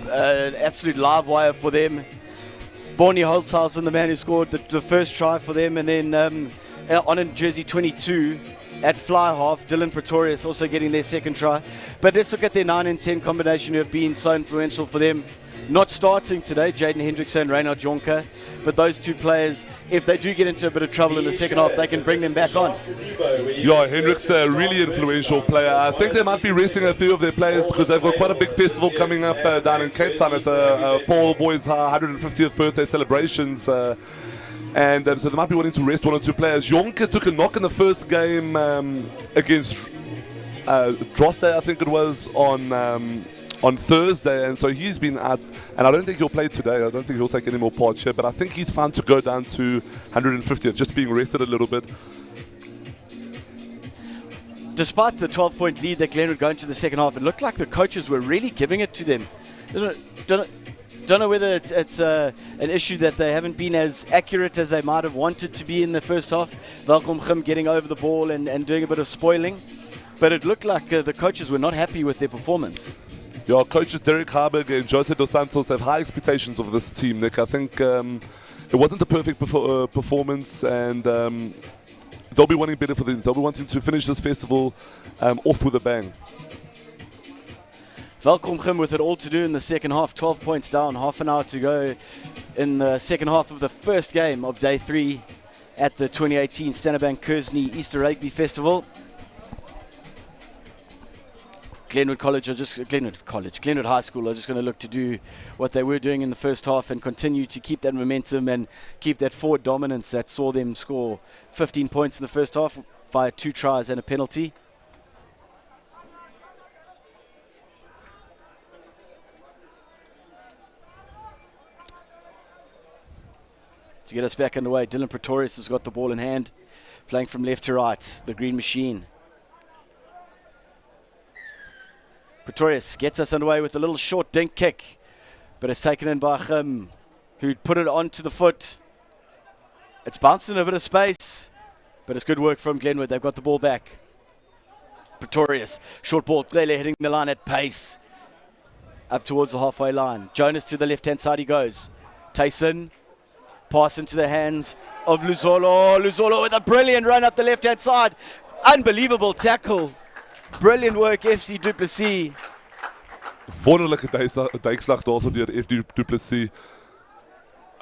an absolute live wire for them. Bonnie Holtzhausen, the man who scored the first try for them, and then on in jersey 22 at fly half, Dylan Pretorius also getting their second try. But let's look at their 9 and 10 combination who have been so influential for them. Not starting today, Jaden Hendrickson and Reynard Jonker, but those two players, if they do get into a bit of trouble in the second half, they can bring them back on. Yeah, Hendrick's a really influential player. I think they might be resting a few of their players because they've got quite a big festival coming up down in Cape Town at the Paul Boys 150th birthday celebrations. So they might be wanting to rest one or two players. Jonker took a knock in the first game against Droste, I think it was, on Thursday, and so he's been at, and I don't think he'll play today. I don't think he'll take any more parts here, but I think he's fine to go down to 150th, just being rested a little bit. Despite the 12-point lead that Glenwood got into the second half, it looked like the coaches were really giving it to them. Don't know whether it's an issue that they haven't been as accurate as they might have wanted to be in the first half. Welkom getting over the ball and doing a bit of spoiling. But it looked like the coaches were not happy with their performance. Yeah, coaches Derek Harburg and Jose Dos Santos have high expectations of this team, Nick. I think it wasn't a perfect performance, and they'll be wanting better for them. They'll be wanting to finish this festival off with a bang. Welkom with it all to do in the second half. 12 points down, half an hour to go in the second half of the first game of day 3 at the 2018 Stannerbank Kersney Easter Rugby Festival. Glenwood High School are just going to look to do what they were doing in the first half and continue to keep that momentum and keep that forward dominance that saw them score 15 points in the first half via 2 tries and a penalty. To get us back underway, Dylan Pretorius has got the ball in hand, playing from left to right, the green machine. Pretorius gets us underway with a little short dink kick, but it's taken in by Khim, who'd put it onto the foot. It's bounced in a bit of space, but it's good work from Glenwood. They've got the ball back. Pretorius, short ball, Tlele hitting the line at pace. Up towards the halfway line. Jonas to the left-hand side he goes. Tyson, pass into the hands of Luzolo. Luzolo with a brilliant run up the left-hand side. Unbelievable tackle. Brilliant work, FC Du Plessis. Wonderlijke duikslag daar so deur FC Du Plessis.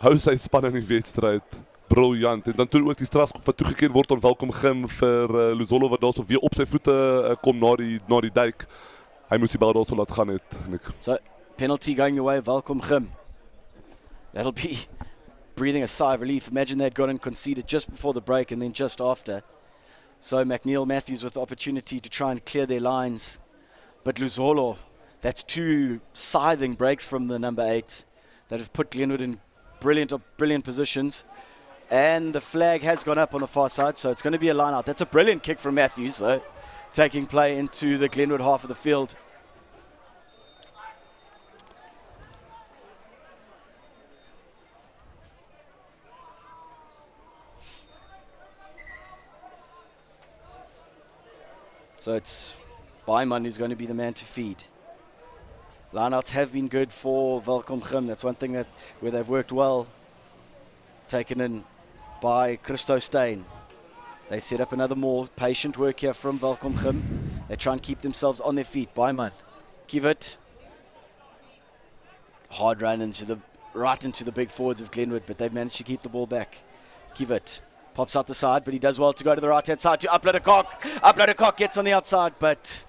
Hou sy span in die wedstryd. Briljant. En dan toe ook die strafskop wat toegeken word aan Welkom vir Luzolo wat daar so weer op sy voete kom na die duik. Hy moes die bal daar so laat gaan het. So, penalty going away, Welkom. That'll be breathing a sigh of relief. Imagine they'd got and conceded just before the break and then just after. So McNeil Matthews with the opportunity to try and clear their lines. But Luzolo, that's 2 scything breaks from the number 8 that have put Glenwood in brilliant positions. And the flag has gone up on the far side, so it's going to be a line out. That's a brilliant kick from Matthews, though, taking play into the Glenwood half of the field. So it's Baiman who's going to be the man to feed. Lineouts have been good for Welkom. That's one thing where they've worked well. Taken in by Christo Steyn. They set up another more patient work here from Welkom. They try and keep themselves on their feet. Baiman, give it. Hard run right into the big forwards of Glenwood, but they've managed to keep the ball back. Give it. Pops out the side, but he does well to go to the right-hand side to Upload a Cock. Upload a Cock gets on the outside, but...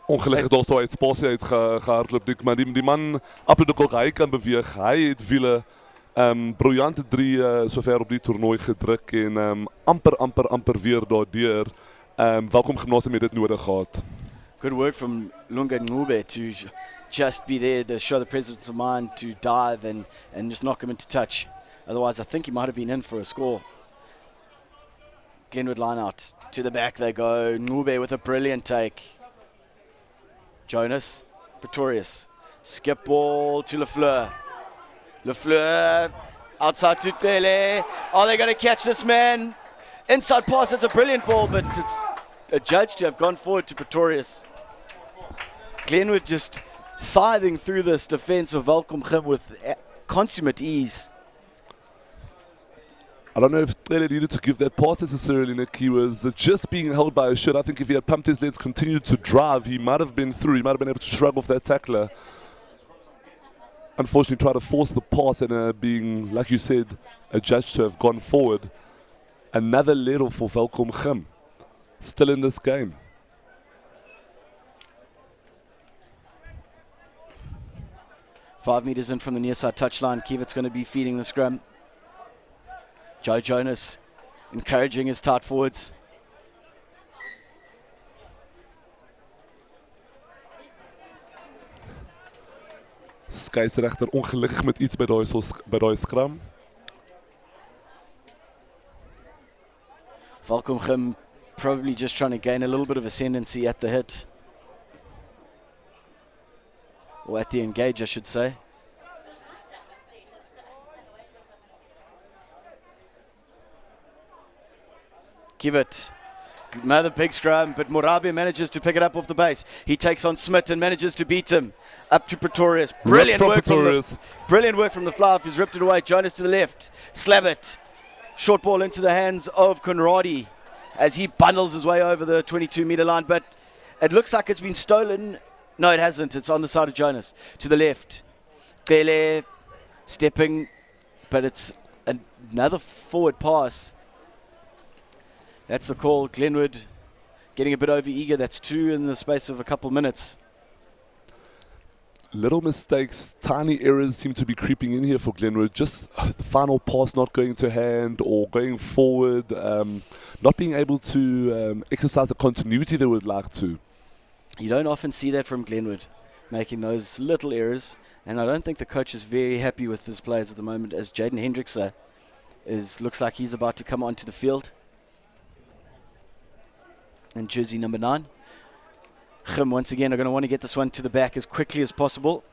Ongelukkig daar so uit spasie uit gehardloop, maar die man Upload a Cock, hy kan beweeg. Hy het wiele briljante 3 sover op die toernooi gedruk en amper weer daardeur. Welkom Gimnasium het dit nodig gehad. Good work from Lunga Ngube to just be there to show the presence of mind to dive and just knock him into touch. Otherwise, I think he might have been in for a score. Glenwood line out. To the back they go. Ngube with a brilliant take. Jonas, Pretorius. Skip ball to Lafleur. Lafleur outside to Tele. Are they going to catch this man? Inside pass, it's a brilliant ball, but it's adjudged to have gone forward to Pretorius. Glenwood just scything through this defense of Welkom with consummate ease. I don't know if Tele needed to give that pass necessarily, Nick. He was just being held by a shirt. I think if he had pumped his legs, continued to drive, he might have been through. He might have been able to shrug off that tackler. Unfortunately, tried to force the pass and being, like you said, adjudged to have gone forward. Another level for Welkom. Still in this game. Five meters in from the near side touchline. Kiewit's going to be feeding the scrum. Joe Jonas encouraging his tight forwards. Skeieregter ongelukkig met iets by daai scrum. Welkom probably just trying to gain a little bit of ascendancy at the hit. Or at the engage, I should say. Give it. Another big scrum, but Morabe manages to pick it up off the base. He takes on Smith and manages to beat him. Up to Pretorius. Brilliant work from the fly-off. He's ripped it away. Jonas to the left. Slab it. Short ball into the hands of Conradi as he bundles his way over the 22-meter line. But it looks like it's been stolen. No, it hasn't. It's on the side of Jonas. To the left. Bele stepping, but it's another forward pass. That's the call. Glenwood getting a bit over-eager. That's 2 in the space of a couple minutes. Little mistakes, tiny errors seem to be creeping in here for Glenwood. Just the final pass not going to hand or going forward, not being able to exercise the continuity they would like to. You don't often see that from Glenwood, making those little errors. And I don't think the coach is very happy with his players at the moment, as Jaden Hendrickse looks like he's about to come onto the field. And jersey number 9. Gim once again are going to want to get this one to the back as quickly as possible.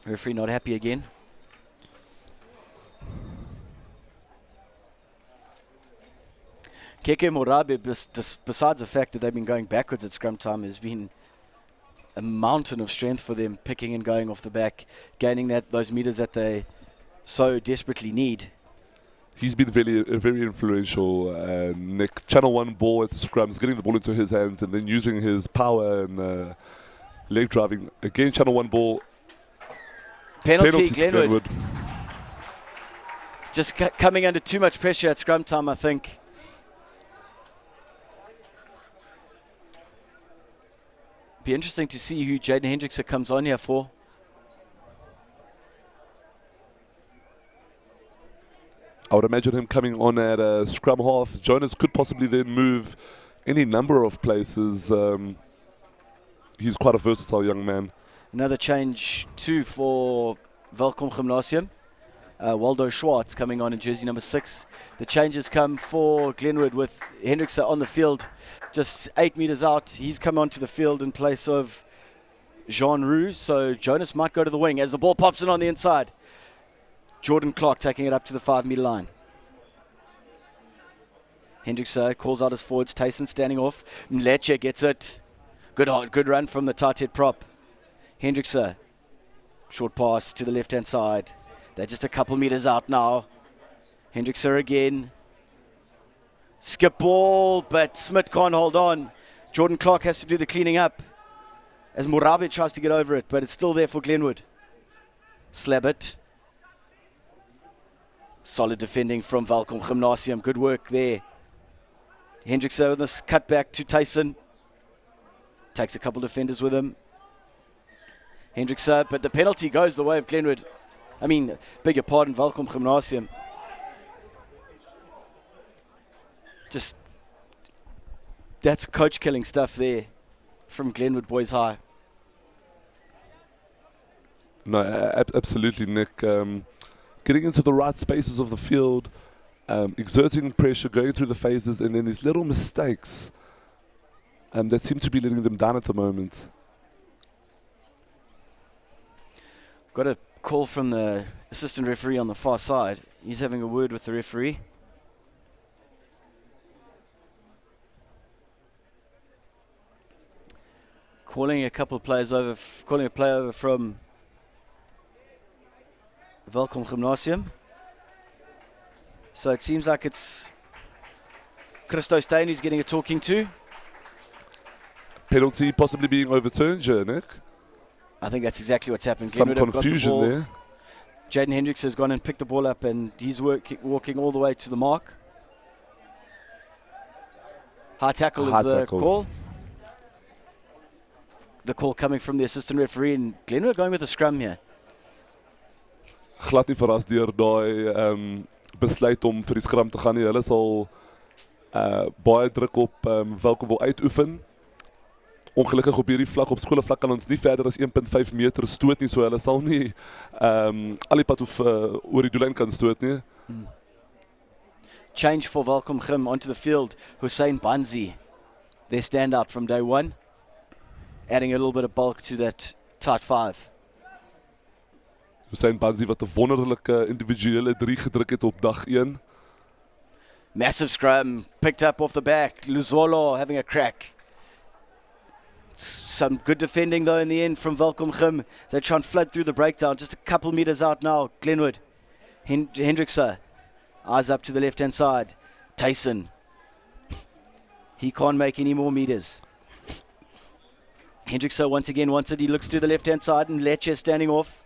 Referee not happy again. Keke Morabe, besides the fact that they've been going backwards at scrum time, has been a mountain of strength for them, picking and going off the back, gaining those meters that they so desperately need. He's been very influential. Nick, channel 1 ball at the scrums, getting the ball into his hands and then using his power and leg driving. Again, channel 1 ball. Penalty to Glenwood. Just coming under too much pressure at scrum time, I think. Be interesting to see who Jaden Hendrickse comes on here for. I would imagine him coming on at a scrum half. Jonas could possibly then move any number of places. He's quite a versatile young man. Another change too for Welkom Gymnasium. Waldo Schwartz coming on in jersey number 6. The changes come for Glenwood with Hendrickse on the field. Just 8 meters out, he's come onto the field in place of Jean Roux. So Jonas might go to the wing as the ball pops in on the inside. Jordan Clark taking it up to the 5-meter line. Hendrickse calls out his forwards. Tyson standing off. Mleche gets it. Good run from the tight head prop. Hendrickse. Short pass to the left-hand side. They're just a couple meters out now. Hendrickse again. Skip ball, but Smith can't hold on. Jordan Clark has to do the cleaning up as Morabe tries to get over it, but it's still there for Glenwood. Slab it. Solid defending from Welkom Gymnasium. Good work there. Hendrickse with this cut back to Tyson. Takes a couple defenders with him. Hendrickse, but the penalty goes the way of Glenwood. I mean, beg your pardon, Welkom Gymnasium. Just, that's coach killing stuff there from Glenwood Boys High. No, absolutely, Nick. Getting into the right spaces of the field, exerting pressure, going through the phases, and then these little mistakes that seem to be letting them down at the moment. Got a call from the assistant referee on the far side. He's having a word with the referee. Calling a couple of players over, calling a player over from Welkom Gymnasium. So it seems like it's Christo Steyn who's getting a talking to. Penalty possibly being overturned here, Nick. I think that's exactly what's happened. Some Glenwood have got the confusion ball. there. Jaden Hendrickse has gone and picked the ball up and he's walking all the way to the mark. High tackle is the call. The call coming from the assistant referee, and Glenwood going with a scrum here. Glad nie verras deur daai besluit om vir die scrum te gaan nie. Hulle sal baie druk op Welkom wil uitoefen Ongelukkig op hierdie vlak, op skoolvlak kan ons nie verder as 1.5 meter stoot nie, so hulle sal nie al die pad oor die doellyn kan stoot nie. Change for Welkom onto the field. Hussein Banzi, their standout from day one, adding a little bit of bulk to that tight five. Hussein Banzi wat 'n wonderlike individuele 3 gedruk het op dag 1. Massive scrum, picked up off the back. Luzolo having a crack. Some good defending though in the end from Welkom. They try and flood through the breakdown. Just a couple meters out now. Glenwood. Hendrickse. Eyes up to the left-hand side. Tyson. He can't make any more meters. Hendrickse once again wants it. He looks to the left-hand side and Lecce standing off.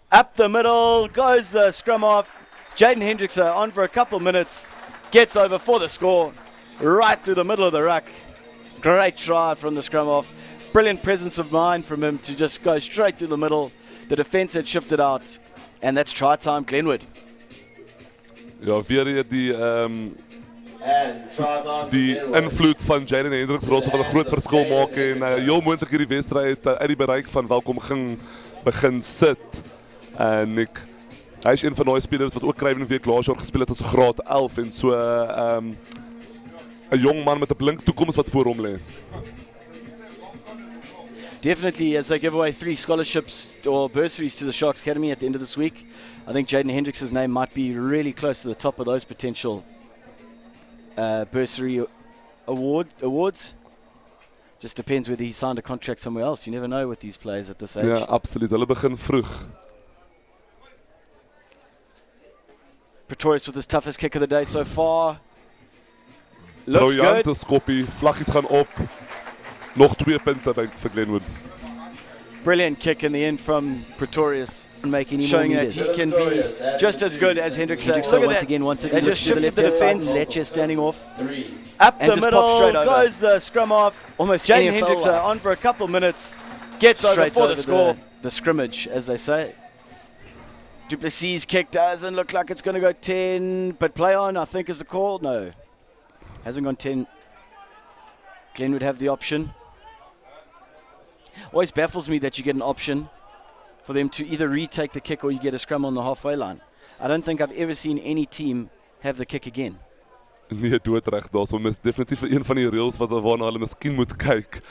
Up the middle goes the scrum off. Jaden Hendrickse on for a couple minutes. Gets over for the score. Right through the middle of the ruck. Great try from the scrum off. Brilliant presence of mind from him to just go straight through the middle. The defence had shifted out. And that's try time, Glenwood. Ja, weer hier And try time die for Glenwood. invloed van Jaden Hendricks wat 'n groot verskil maak en heel moontlik hierdie wedstryd uit die bereik van Welkom begin sit. En hy is een van daai spelers wat ook Krywen week laas jaar gespeel het as 'n graad 11 en so 'n jong man met 'n blink toekoms wat voor hom lê. Definitely, as they give away 3 scholarships or bursaries to the Sharks Academy at the end of this week, I think Jaden Hendrick's name might be really close to the top of those potential bursary awards. Just depends whether he signed a contract somewhere else. You never know with these players at this age. Ja, absoluut. Hulle begin vroeg. Pretorius with his toughest kick of the day so far. Looks Briljante good. skoppie, vlaggies gaan op. Nog 2 punte vir Glenwood. Brilliant kick in the end from Pretorius, showing that he can be just as good as Hendrickse. Look at once that. again wants it. They just shifted the defence. Lecce standing off. 3. Up And the just pop middle straight over. goes the scrum off. Almost Jaden NFL Hendrickse -like. on for a couple minutes. Gets over Straight for over the score. The scrimmage, as they say. Duplessis' kick doesn't look like it's going to go 10, but play on, I think, is the call. No, hasn't gone 10. Glenn would have the option. Always baffles me that you get an option for them to either retake the kick or you get a scrum on the halfway line. I don't think I've ever seen any team have the kick again. Nee, doodreg daarso. Mis definitief een van die reëls waarna hulle miskien moet kyk.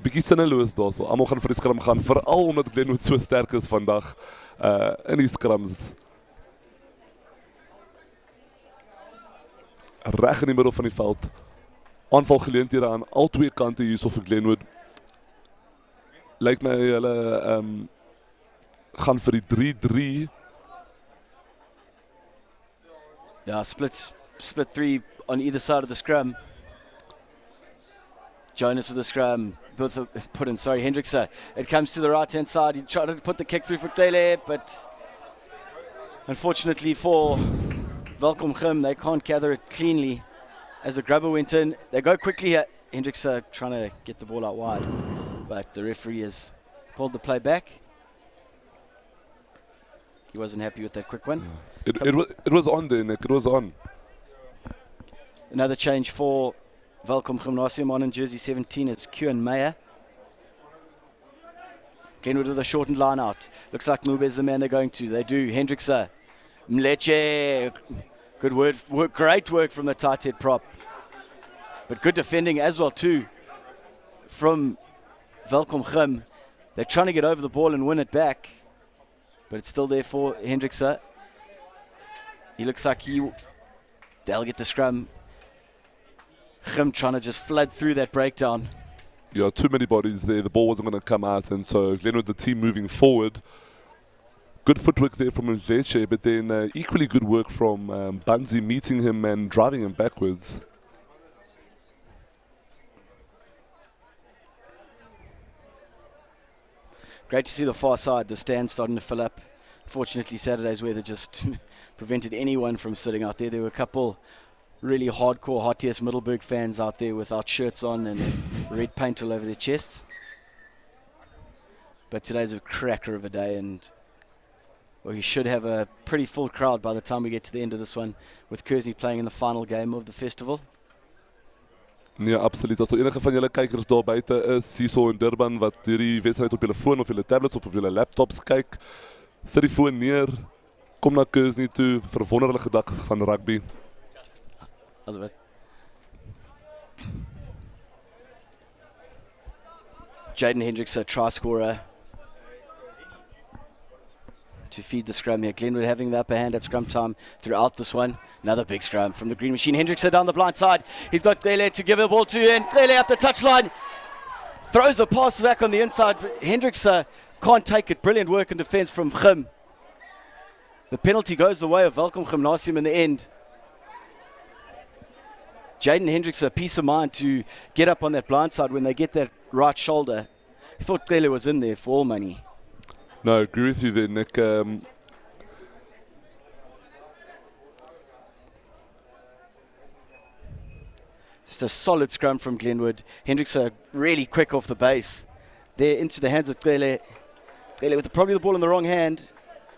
Bietjie sinneloos daarso. Almal gaan vir die skram gaan, veral omdat Glenwood so sterk is vandag in die skrams. Reg in die middel van die veld. Aanvalgeleenthede aan al 2 kante hierso vir Glenwood. Lyk my hulle gaan vir die 3-3. Yeah, split 3 on either side of the scrum. Jonas with the scrum, Hendrickse. It comes to the right-hand side. He tried to put the kick through for Tele, but unfortunately for Welkom, they can't gather it cleanly. As the grubber went in, they go quickly here. Hendrickse trying to get the ball out wide, but the referee has called the play back. He wasn't happy with that quick one. It was on there, Nick. It was on. Another change for Welkom Gymnasium on in jersey 17. It's Kieran Meyer. Glenwood with a shortened line out. Looks like Mube is the man they're going to. They do. Hendrickse. Mleche. Good work. Great work from the tight head prop. But good defending as well too from Welkom Gym. They're trying to get over the ball and win it back. But it's still there for Hendrickse. He looks like they'll get the scrum. Gym trying to just flood through that breakdown. Yeah, too many bodies there. The ball wasn't going to come out, and so Glenwood, the team moving forward. Good footwork there from Mzeche, but then equally good work from Banzi meeting him and driving him backwards. Great to see the far side, the stand starting to fill up. Fortunately, Saturday's weather just prevented anyone from sitting out there. There were a couple really hardcore RTS Middleburg fans out there without shirts on and red paint all over their chests. But today's a cracker of a day, and we should have a pretty full crowd by the time we get to the end of this one, with Kersey playing in the final game of the festival. Nee, absoluut. As er enige van julle kykers daar buite is, hierso in Durban, wat hierdie wedstryd op julle foon of julle tablets of op julle laptops kyk, sit die foon neer, kom na Kersney toe vir 'n wonderlike dag van rugby. That's it. Jaden Hendricks, a try scorer, to feed the scrum here. Glenwood having the upper hand at scrum time throughout this one. Another big scrum from the green machine. Hendricks down the blind side. He's got Dele to give the ball to, and Dele up the touchline. Throws a pass back on the inside. Hendricks can't take it. Brilliant work in defence from Gim. The penalty goes the way of Welkom Gymnasium in the end. Jaden Hendricks, a peace of mind to get up on that blind side when they get that right shoulder. I thought Dele was in there for all money. No, I agree with you there, Nick. Just a solid scrum from Glenwood. Hendricks really quick off the base. There into the hands of Dele. Dele with probably the ball in the wrong hand.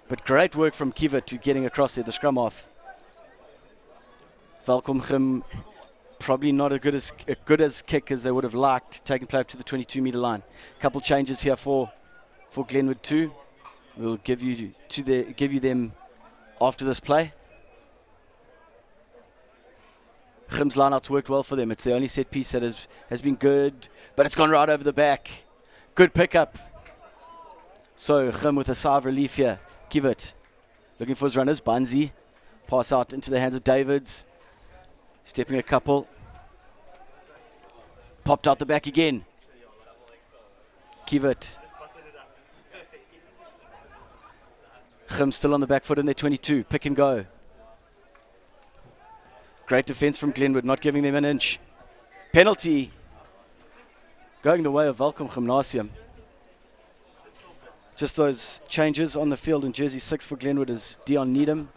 But great work from Kiva to getting across there, the scrum off. Welkom Gym, probably not as good as kick as they would have liked, taking play up to the 22-meter line. Couple changes here for Glenwood too. We'll give you them after this play. Gym's lineouts worked well for them. It's the only set piece that has been good, but it's gone right over the back. Good pickup. So Gym with a sigh of relief here. Give it. Looking for his runners. Banzi. Pass out into the hands of Davids. Stepping a couple. Popped out the back again. Give it. Gym still on the back foot in their 22. Pick and go. Great defence from Glenwood, not giving them an inch. Penalty. Going the way of Welkom Gymnasium. Just those changes on the field in jersey 6 for Glenwood is Dion Needham.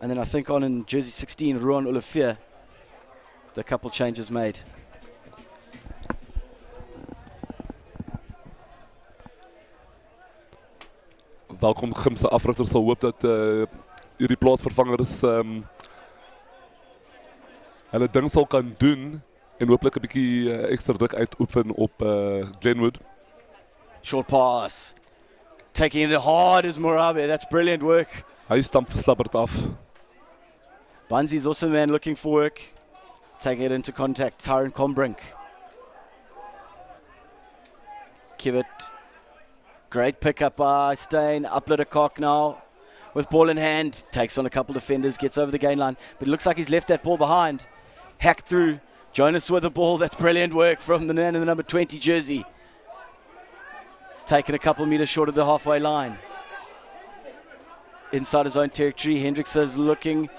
And then I think on in jersey 16, Ruan Olafia, the couple changes made. Welkom Gym se afrigter sal hoop dat hierdie plaasvervangers hulle ding sal kan doen en hooplik 'n bietjie ekstra druk uitoefen op Glenwood. Short pass. Taking it hard is Morabe. That's brilliant work. Hy stamp verslapperd af. Banzi's also a man looking for work. Taking it into contact. Tyron Combrink. Give it. Great pickup by Steyn. Uplit a cock now. With ball in hand. Takes on a couple defenders. Gets over the gain line. But it looks like he's left that ball behind. Hacked through. Jonas with the ball. That's brilliant work from the man in the number 20 jersey. Taken a couple meters short of the halfway line. Inside his own territory. Hendricks is looking.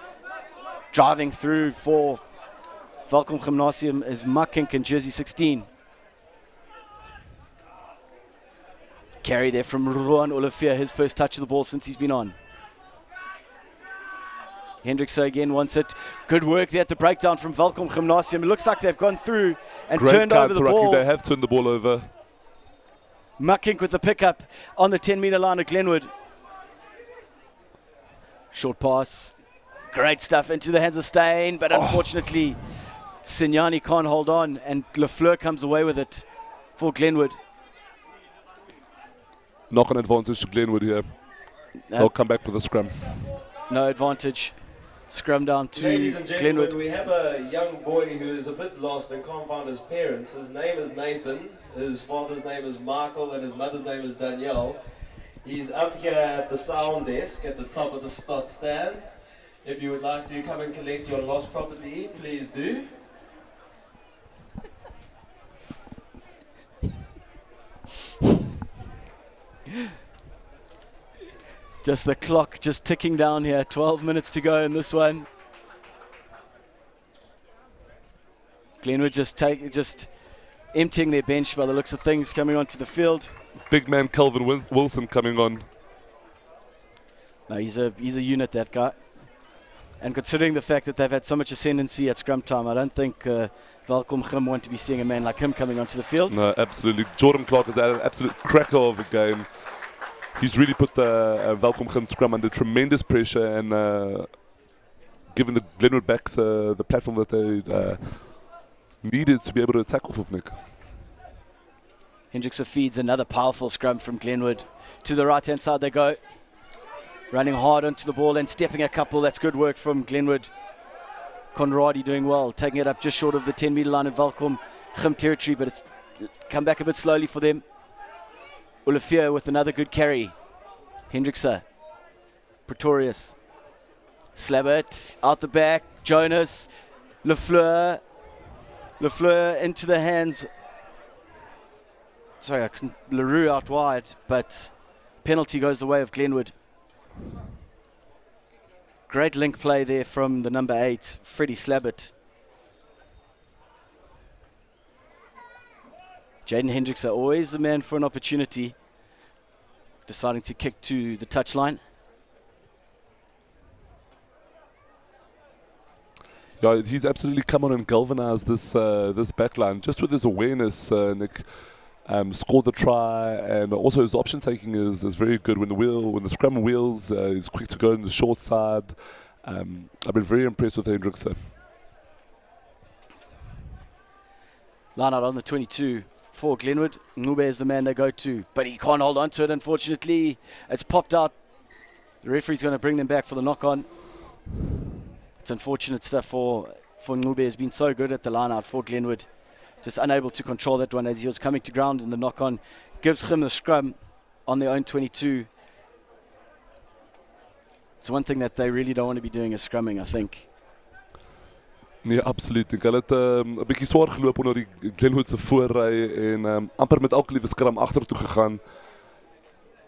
Driving through for Welkom Gymnasium is Makink in jersey 16. Carry there from Ruan Olafia, his first touch of the ball since he's been on. Hendricks again wants it. Good work there at the breakdown from Welkom Gymnasium. It looks like they've gone through and Great turned over the ball. They have turned the ball over. Makink with the pickup on the 10-meter line of Glenwood. Short pass. Great stuff into the hands of Steyn, but unfortunately, Signani can't hold on, and Lafleur comes away with it for Glenwood. Knock an advantage to Glenwood here. They'll come back for the scrum. No advantage. Scrum down to Ladies and gentlemen, Glenwood. we have a young boy who is a bit lost and can't find his parents. His name is Nathan. His father's name is Michael, and his mother's name is Danielle. He's up here at the sound desk at the top of the stot stands. If you would like to come and collect your lost property, please do. Just the clock just ticking down here. 12 minutes to go in this one. Glenwood just emptying their bench by the looks of things, coming onto the field. Big man Calvin Wilson coming on. No, he's a unit, that guy. And considering the fact that they've had so much ascendancy at scrum time, I don't think Welkom Gym want to be seeing a man like him coming onto the field. No, absolutely. Jordan Clark has had an absolute cracker of a game. He's really put the Welkom Gym scrum under tremendous pressure, and giving the Glenwood backs the platform that they needed to be able to attack off of, Nick. Hendrickson feeds another powerful scrum from Glenwood. To the right-hand side they go. Running hard onto the ball and stepping a couple. That's good work from Glenwood. Conradi doing well, taking it up just short of the 10-meter line of Welkom territory, but it's come back a bit slowly for them. Olivier with another good carry. Hendrickson. Pretorius. Slabbert out the back. Jonas. Lafleur into the hands. Sorry, LaRue out wide, but penalty goes the way of Glenwood. Great link play there from the number 8, Freddie Slabbert. Jaden Hendrickson, always the man for an opportunity. Deciding to kick to the touchline. Yeah, he's absolutely come on and galvanized this this backline just with his awareness, Nick. Scored the try, and also his option taking is very good. When the scrum wheels, he's quick to go in the short side. I've been very impressed with Hendrickson. Line out on the 22 for Glenwood. Ngube is the man they go to, but he can't hold on to it, unfortunately. It's popped out. The referee's going to bring them back for the knock-on. It's unfortunate stuff for Ngube. Has been so good at the line out for Glenwood. Just unable to control that one as he was coming to ground in the knock-on. Gives him the scrum on their own 22. It's one thing that they really don't want to be doing is scrumming, I think. Nee, absoluut. Ek het 'n bietjie swaar geloop onder die Glenwood se voorry en amper met elke liewe skram agtertoe gegaan.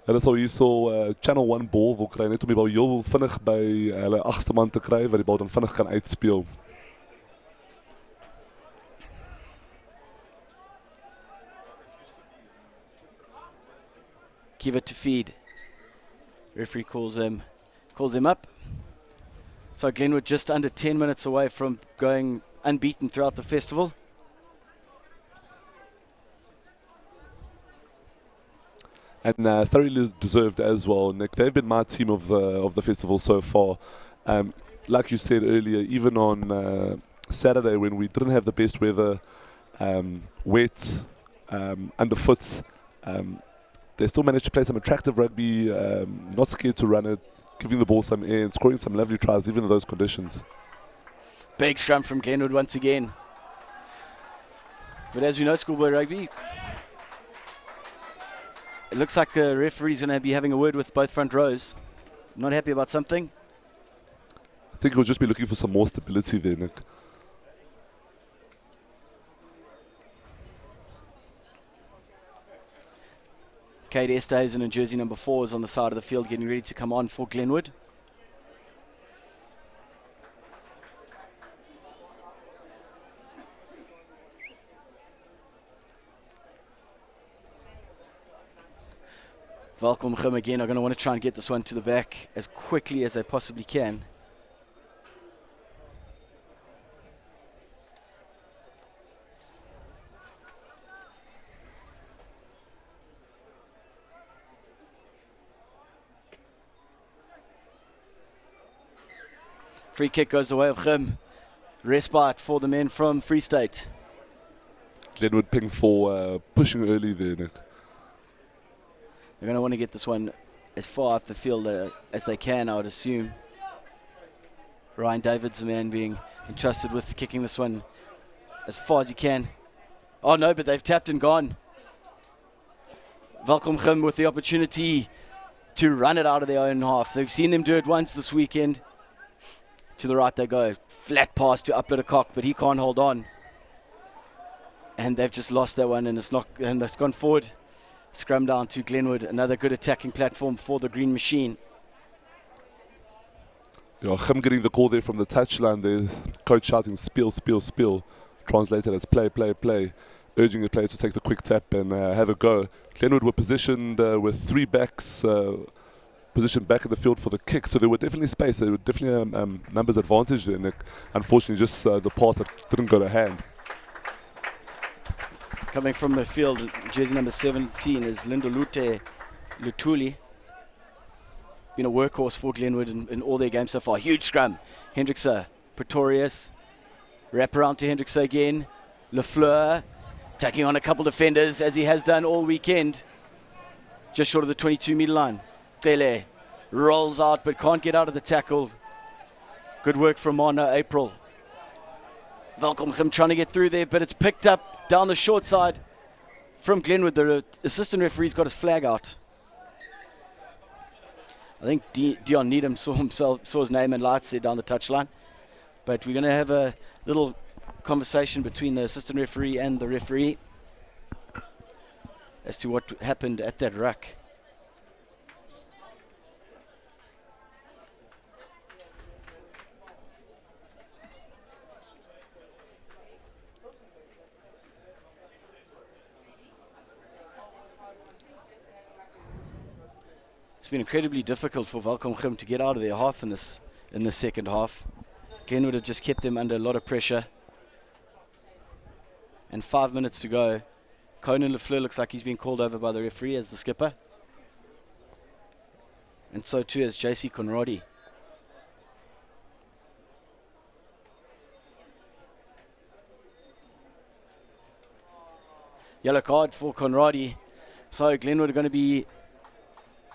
Hulle sou hierso channel 1 bal wil kry net om die bal heel vinnig by hulle agste man te kry wat die bal dan vinnig kan uitspeel. Give it to feed. Referee calls them up. So Glenwood just under 10 minutes away from going unbeaten throughout the festival. And thoroughly deserved as well, Nick. They've been my team of the festival so far. Like you said earlier, even on Saturday when we didn't have the best weather, wet, underfoot, they still managed to play some attractive rugby, not scared to run it, giving the ball some air and scoring some lovely tries even in those conditions. Big scrum from Glenwood once again. But as we know, schoolboy rugby, it looks like the referee's going to be having a word with both front rows. Not happy about something. I think he'll just be looking for some more stability there, Nick. Kate Esterhuizen in jersey number 4 is on the side of the field getting ready to come on for Glenwood. Welkom again are going to want to try and get this one to the back as quickly as they possibly can. Free kick goes the way of Grim. Respite for the men from Free State. Glenwood ping for pushing early there, Nick. They're going to want to get this one as far up the field as they can, I would assume. Ryan David's the man being entrusted with kicking this one as far as he can. Oh no, but they've tapped and gone. Welkom with the opportunity to run it out of their own half. They've seen them do it once this weekend. To the right they go. Flat pass to Uplettercock, but he can't hold on. And they've just lost that one, and it's gone forward. Scrum down to Glenwood. Another good attacking platform for the Green Machine. Yeah, him getting the call there from the touchline there. Coach shouting, spill, spill, spill. Translated as play, play, play. Urging the players to take the quick tap and have a go. Glenwood were positioned with 3 backs positioned back in the field for the kick, so there were definitely space. There were definitely numbers advantage there, Nick. Unfortunately, just the pass that didn't go to hand. Coming from the field, jersey number 17 is Lindo Lutuli. been a workhorse for Glenwood in all their games so far. Huge scrum. Hendrickse, Pretorius, wrap around to Hendrickse again. Lafleur taking on a couple defenders as he has done all weekend. Just short of the 22-meter line. Pele rolls out but can't get out of the tackle. Good work from Mana April. Welkom trying to get through there, but it's picked up down the short side from Glenwood. The assistant referee's got his flag out. I think Dion Needham saw his name and lights there down the touchline. But we're going to have a little conversation between the assistant referee and the referee as to what happened at that ruck. It's been incredibly difficult for Welkom to get out of their half in the second half. Glenwood have just kept them under a lot of pressure. And 5 minutes to go. Conan Lafleur looks like he's been called over by the referee as the skipper. And so too has JC Conradi. Yellow card for Conradi. So Glenwood are going to be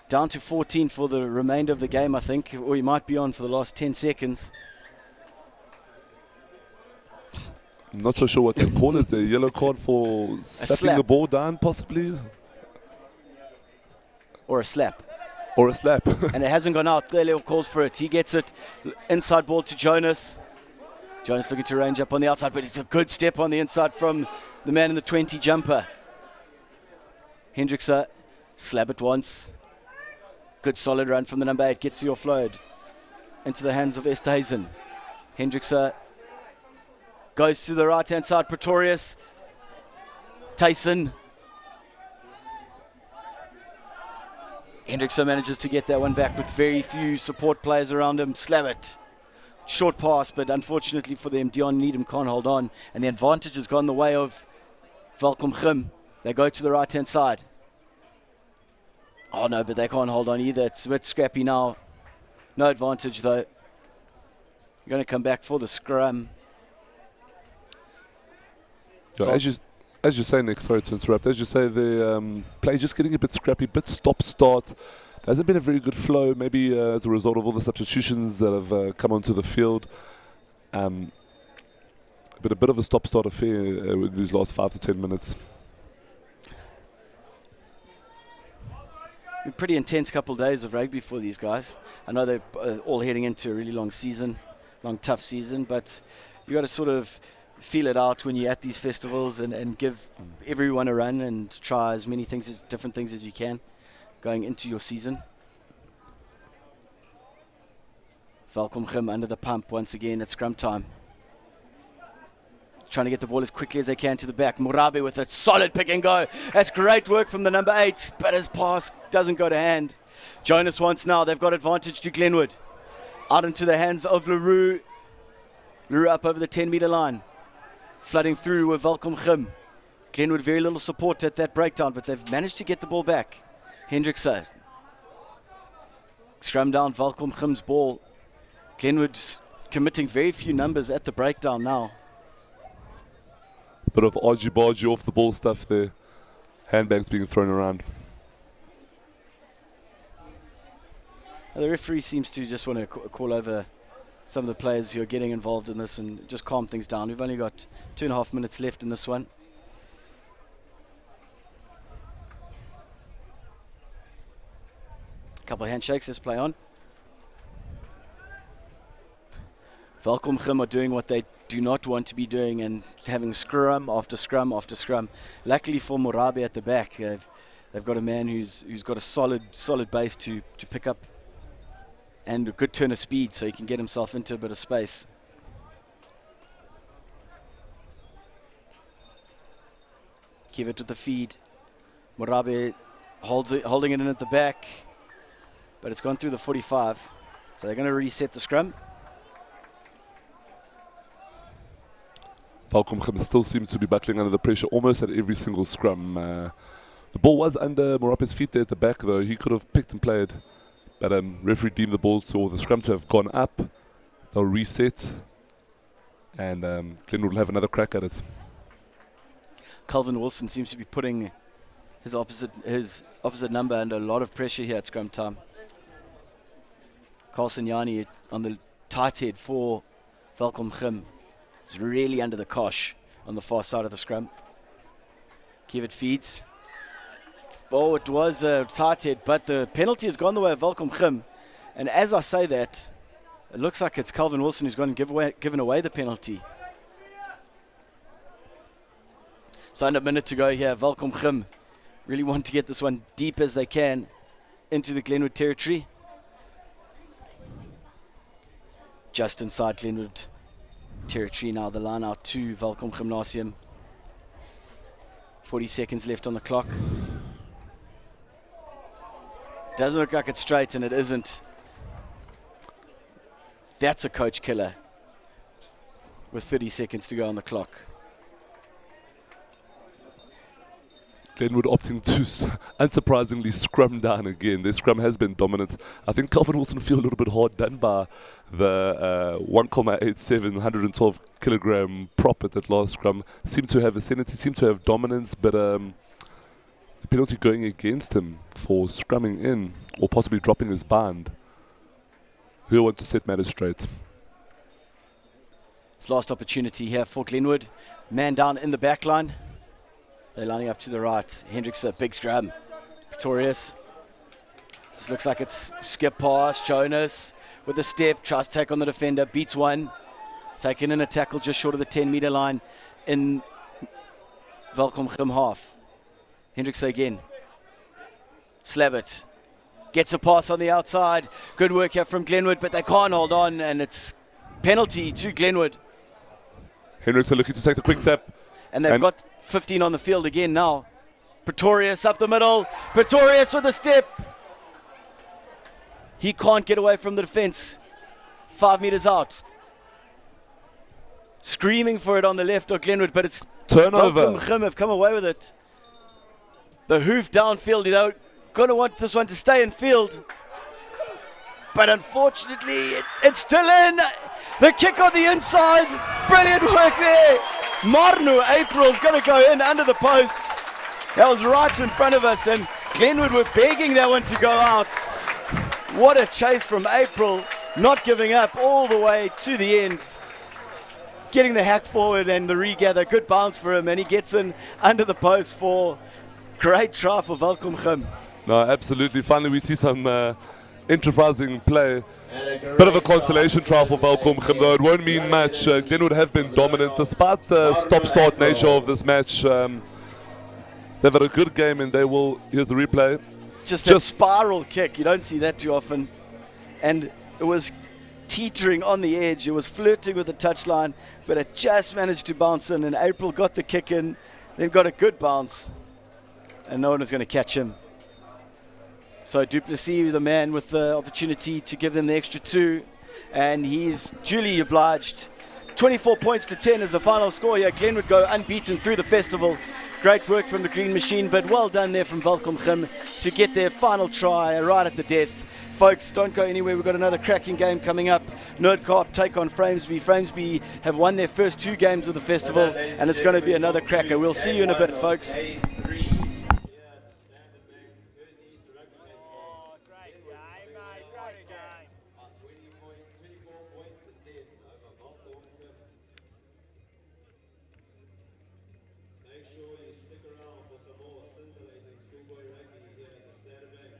down to 14 for the remainder of the game, I think, or he might be on for the last 10 seconds. I'm not so sure what they call it. The yellow card for slapping the ball down, possibly? Or a slap. Or a slap. And it hasn't gone out. Leo calls for it. He gets it. Inside ball to Jonas. Jonas looking to range up on the outside, but it's a good step on the inside from the man in the 20 jumper. Hendrickse, slap it once. Good solid run from the number 8. Gets the offload into the hands of Esterhuizen. Hendrickse goes to the right-hand side. Pretorius. Tyson. Hendrickse manages to get that one back with very few support players around him. Slap it. Short pass, but unfortunately for them, Dion Needham can't hold on. And the advantage has gone the way of Welkom. They go to the right-hand side. Oh no, but they can't hold on either. It's a bit scrappy now. No advantage though. You're going to come back for the scrum. Yeah, as you say, Nick, sorry to interrupt. As you say, the play just getting a bit scrappy, bit stop-start. There hasn't been a very good flow, maybe as a result of all the substitutions that have come onto the field. But a bit of a stop-start affair with these last 5 to 10 minutes. Been pretty intense couple of days of rugby for these guys. I know they're all heading into a really long season, tough season, but you got to sort of feel it out when you're at these festivals and give everyone a run and try as many things, different things as you can going into your season. Welkom under the pump once again at scrum time. Trying to get the ball as quickly as they can to the back. Morabe with a solid pick and go. That's great work from the number 8, but his pass doesn't go to hand. Jonas wants now. They've got advantage to Glenwood. Out into the hands of Leroux. Leroux up over the 10-meter line. Flooding through with Welkom. Glenwood very little support at that breakdown, but they've managed to get the ball back. Hendrickse. Scrum down Welkom's ball. Glenwood's committing very few numbers at the breakdown now. Bit of argy-bargy off the ball stuff there. Handbags being thrown around. The referee seems to just want to call over some of the players who are getting involved in this and just calm things down. We've only got 2.5 minutes left in this one. A couple of handshakes, let's play on. Welkom are doing what they do not want to be doing and having scrum after scrum after scrum. Luckily for Morabe at the back, they've got a man who's got a solid base to pick up and a good turn of speed so he can get himself into a bit of space. Give it with the feed. Morabe holding it in at the back, but it's gone through the 45. So they're going to reset the scrum. Welkom still seems to be battling under the pressure almost at every single scrum. The ball was under Morabe's feet there at the back though. He could have picked and played But referee deemed the balls or the scrum to have gone up. They'll reset. And Glenwood will have another crack at it. Calvin Wilson seems to be putting his opposite number under a lot of pressure here at scrum time. Carlson Yanni on the tight head for Welkom is really under the cosh on the far side of the scrum. Kevin feeds. Oh, it was a tight head, but the penalty has gone the way of Welkom. And as I say that, it looks like it's Calvin Wilson who's gone and given away the penalty. So under a minute to go here. Welkom really want to get this one deep as they can into the Glenwood territory. Just inside Glenwood territory now, the line out to Welkom Gymnasium. 40 seconds left on the clock. Doesn't look like it's straight, and it isn't. That's a coach killer with 30 seconds to go on the clock. Glenwood opting to unsurprisingly scrum down again. Their scrum has been dominant. I think Calvin Wilson feel a little bit hard done by the 1,87, 112 kilogram prop at that last scrum. Seemed to have vicinity, seemed to have dominance, but the penalty going against him for scrumming in or possibly dropping his bind. He'll want to set matters straight. It's last opportunity here for Glenwood. Man down in the back line. They're lining up to the right. Hendricks, a big scrum. Pretorius. This looks like it's skip pass. Jonas with a step. Tries to take on the defender. Beats one. Taken in a tackle just short of the 10-meter line in Welkom half. Hendricks again. Slabbert. Gets a pass on the outside. Good work here from Glenwood, but they can't hold on, and it's penalty to Glenwood. Hendricks are looking to take the quick tap. And they've got 15 on the field again now. Pretorius up the middle. Pretorius with a step. He can't get away from the defense. 5 meters out. Screaming for it on the left of Glenwood, but it's turnover. Welkom have come away with it. The hoof downfield, you know, gonna want this one to stay in field. But unfortunately, it's still in. The kick on the inside. Brilliant work there. Marnu April's going to go in under the posts. That was right in front of us, and Glenwood were begging that one to go out. What a chase from April, not giving up all the way to the end. Getting the hack forward and the regather. Good bounce for him, and he gets in under the post for great try for Welkom. No, absolutely. Finally, we see some enterprising play. Bit of a consolation try for Welkom, though it won't mean much. Glenwood have been dominant despite the stop-start nature of this match. They've had a good game, and they will. Here's the replay. Just that spiral kick. You don't see that too often. And it was teetering on the edge. It was flirting with the touchline, but it just managed to bounce in. And April got the kick in. They've got a good bounce, and no one was going to catch him. So Duplessis, the man with the opportunity to give them the extra 2, and he's duly obliged. 24 points to 10 is the final score here. Glenwood go unbeaten through the festival. Great work from the Green Machine, but well done there from Welkom to get their final try right at the death. Folks, don't go anywhere. We've got another cracking game coming up. Nerdcorp take on Framesby. Framesby have won their first 2 games of the festival, and it's going to be another cracker. We'll see you in a bit, folks. Make sure you stick around for some more scintillating schoolboy rugby here at the Standard Bank.